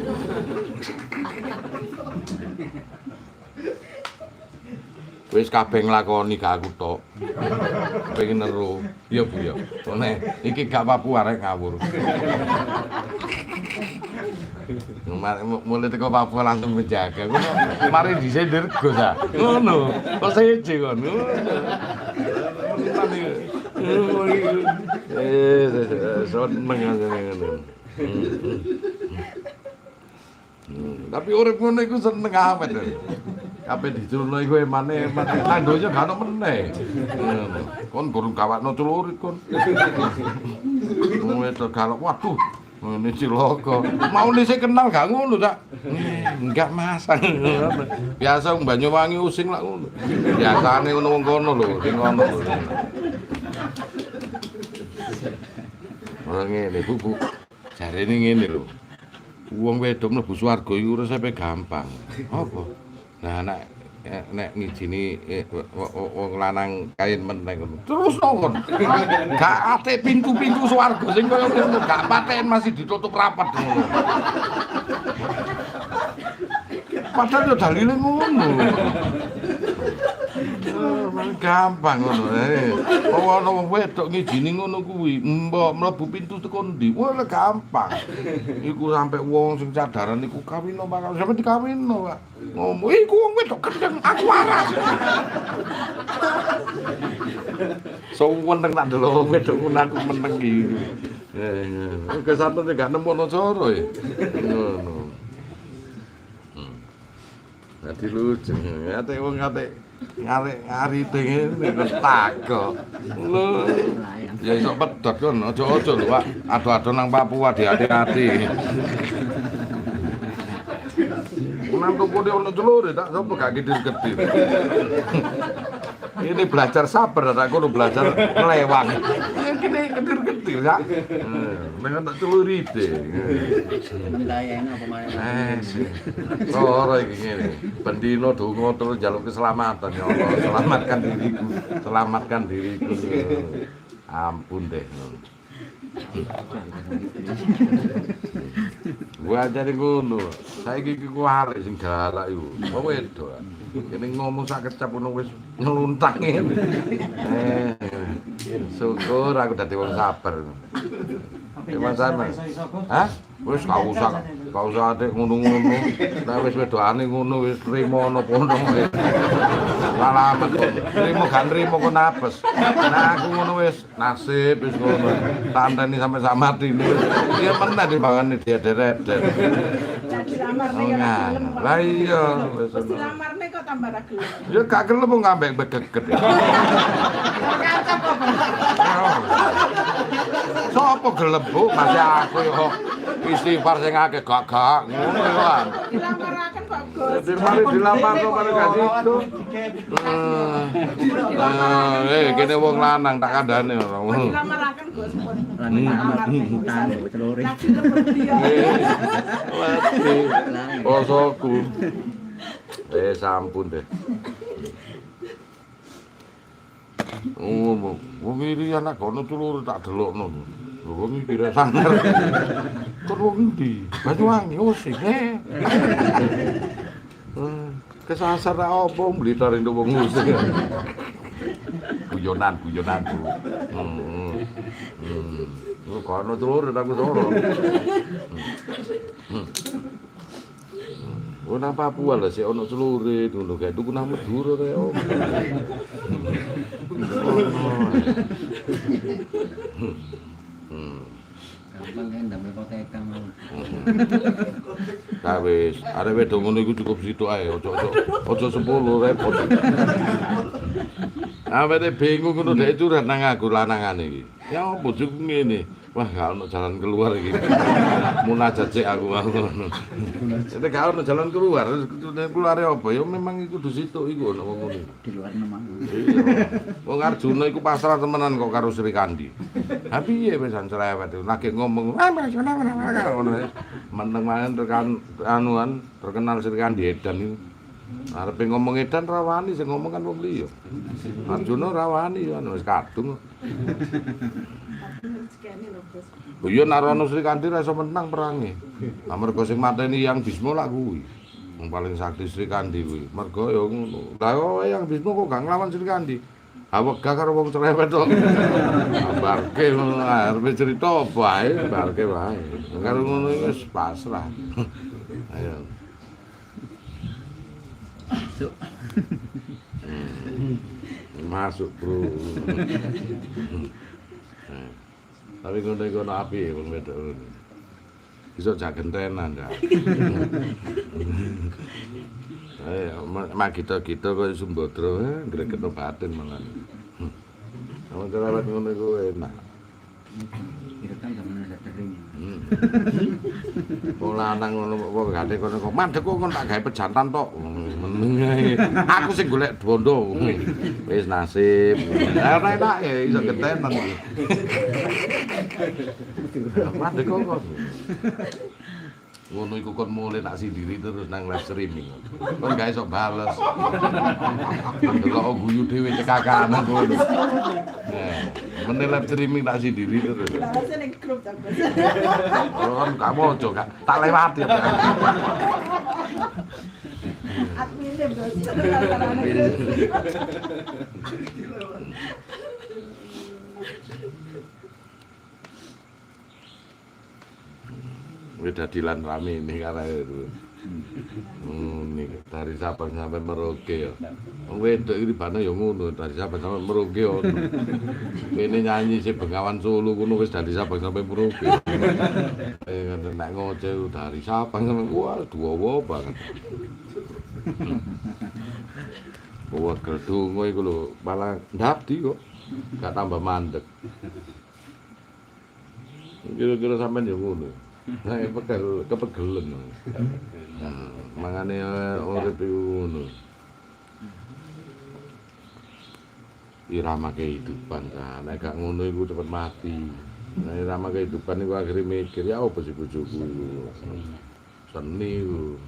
Wis kabeh nglakoni gak aku tok. Pengen neru. Iya Bu ya. Nek iki gak Papua arek ngawur. Mulai teko Papua langsung menjaga. Ngono mari dhisik Dirgo ta. Ngono. Kok seje kon. Seneng ngono. Tapi urip ngono iku seneng awet. Kabeh diculno iku emane nang donya gak ono meneh. Kon gurung gawakno celurit kon. Wedok galak waduh. Ngene cilaka. Mau sing kenal gak ngono tak? Enggak Mas. Biasa wong Banyuwangi using lak ngono. Biasane ngono wong kono lho, sing ngono lho. Ora ngene, Bu. Jarene ngene lho. Wong wedok mlebu swarga iku resepe gampang. Apa? Nah, nek ngijini wong lanang kain meneng ngono. Terus nongon. Gak ate pintu-pintu swarga sing kaya ngono, gak paten masih ditutup rapat ngono. Padahal yo dalile ngono. Gampang ngono. Ono wong wedok ngijini ngono kuwi, mbok mlebu pintu teko ndi? Wah, gampang. Iku sampe wong sing sadaran iku kawino bakal sampe dikawino, Pak. Ngomong, iku wong wedok gendeng, aku waras. Seneng tak delok wong wedok ngono aku meneng iki. Kesatene gak nemono cara ya. Ngono. Dadi lucu. Ate wong ngarite ngene ketakok. Lho. Ya iso pedhot kon, aja lho, Pak. Ado-ado nang Papua hati-hati. Nang toko dia ono celur tak sapa gak gedir-gedir. Ini belajar sabar tak kono belajar ngelewang. Kene gedir-gedir ya. Dengan tak celurite. Wilayahnya apa mana? Ora iki ngene. Bendino donga terus njaluk keselamatan ya Allah. Selamatkan diriku. Selamatkan diriku. Ampun deh. Gua ajare ngono. Saiki iki ku arek sing galak iku. Wong wedok. Kene ngomong sak kecap ngono wis ngluntak ngene. Syukur aku dadi wong sabar. Mas Arman. Hah? Wis gak usah atik ngono-ngono. Nek wis wedokane ngono wis trimo napa ngono. Salamet kok. Trimo gak trimo kok napes. Nah aku ngono wis nasib wis ngono. Tanteni sampe sak mati. Iya meneh timbangane deret-deret. Dilamarne ya ra gelem. Lah iya wis. Dilamarne kok tambah ra gelem. Ya gak gelem kok ngambek begeget. Kacap apa? So apa gelem Bu, masih aku yo istighfar sing akeh gak ngono yo kan. Dilamaraken kok Gus. Mari dilamar kok karo gak situ. Kene wong lanang tak kandhane ora ngono. Dilamaraken Gus pun. Utang telur. Lagi lembut dia. Posoku. Sampun deh. Wong iki anak kono tulur tak delokno. Lho wong iki kira sangar. Kok wong ndi? Banyuwangi sing kesasar ra opo mblitar endo wong musik. Guyonan Bu. Kono tulur aku soro. Nang Papua lah sih ono celure ngono kae tuku nang Madura kae opo. Gampang kan ndamel koteka mau. Ka wis, arek wedok ngono iku cukup situ ae, ojo 10 repot. Awake bingung ngono dhek curhat nang aku lanangane iki. Ya opo cukup ngene. Wah, gak ono jalan keluar iki. Munajat sik aku ngono. Nek gak ono jalan keluar, keluare apa? Ya memang iku kudu situ iku ono wong ngono. Di luar memang. Iya. Wong Arjuna iku pasrah temenan kok karo Sri Kandi. Ha piye wis cerewet lagi ngomong, ngono. Meneng mangan tekan anuan terkenal Sri Kandi edan iku. Arepe ngomong edan rawani sing ngomong kan wong liya. Arjuna rawani ya wis kadung. Oh iya Narwana Sri Kandi ra iso menang perange. Amarga sing mateni Yang Bisma lak kuwi. Wong paling sakti Sri Kandi kuwi. Mergo ya ngono. Lah Yang Bisma kok gak nglawan Sri Kandi. Ha wegah karo wong cerewet kok. Barke ngono arepe cerita bae, barke wae. Karo ngono wis pasrah. Ayo. Masuk bro. Tapi ngono api wong wedok ngono. Iso jak gentenan ya. Kita kok Sumbadra ngreketno batin malah. Wong cerewet ngono iku enak. Itu kan zaman ada kering. Wong lanang ngono kok gate kono kok mandek kok tak gawe pejantan tok. Meneng ae. Aku sing golek bondo. Wis nasib. Enak ya iso gentenan. Mandek kok. Ngono iku kon mulai tak sendiri terus nang live streaming. Kon gak iso bales. Kok guyu dhewe cekakan ngono. Meneh live streaming tak sendiri terus. Balesnya ning grup ta Gus. Kon gak mojo gak tak lewati. Adminnya Gus. Wis dadilan rame ini karena itu. Nih dari Sabang sampai Merauke ya. Wong wedok iki bane ya ngono, dari Sabang sampai Merauke ono. Kene nyanyi si Bengawan Solo ngono wis dari Sabang sampai Merauke. Nek ngoceh dari Sabang sampai wah duwa banget. Wah gedung iku lho malah ndabdi kok. Gak tambah mandek. Kira-kira sampean ya ngono. Nah, kepegelen. Mangane urip iku ngono. Irama kehidupan kan, nek gak ngono iku cepet mati. Nah, irama kehidupan iku akhire mikir ya opo sih bojoku iku. Seni iku.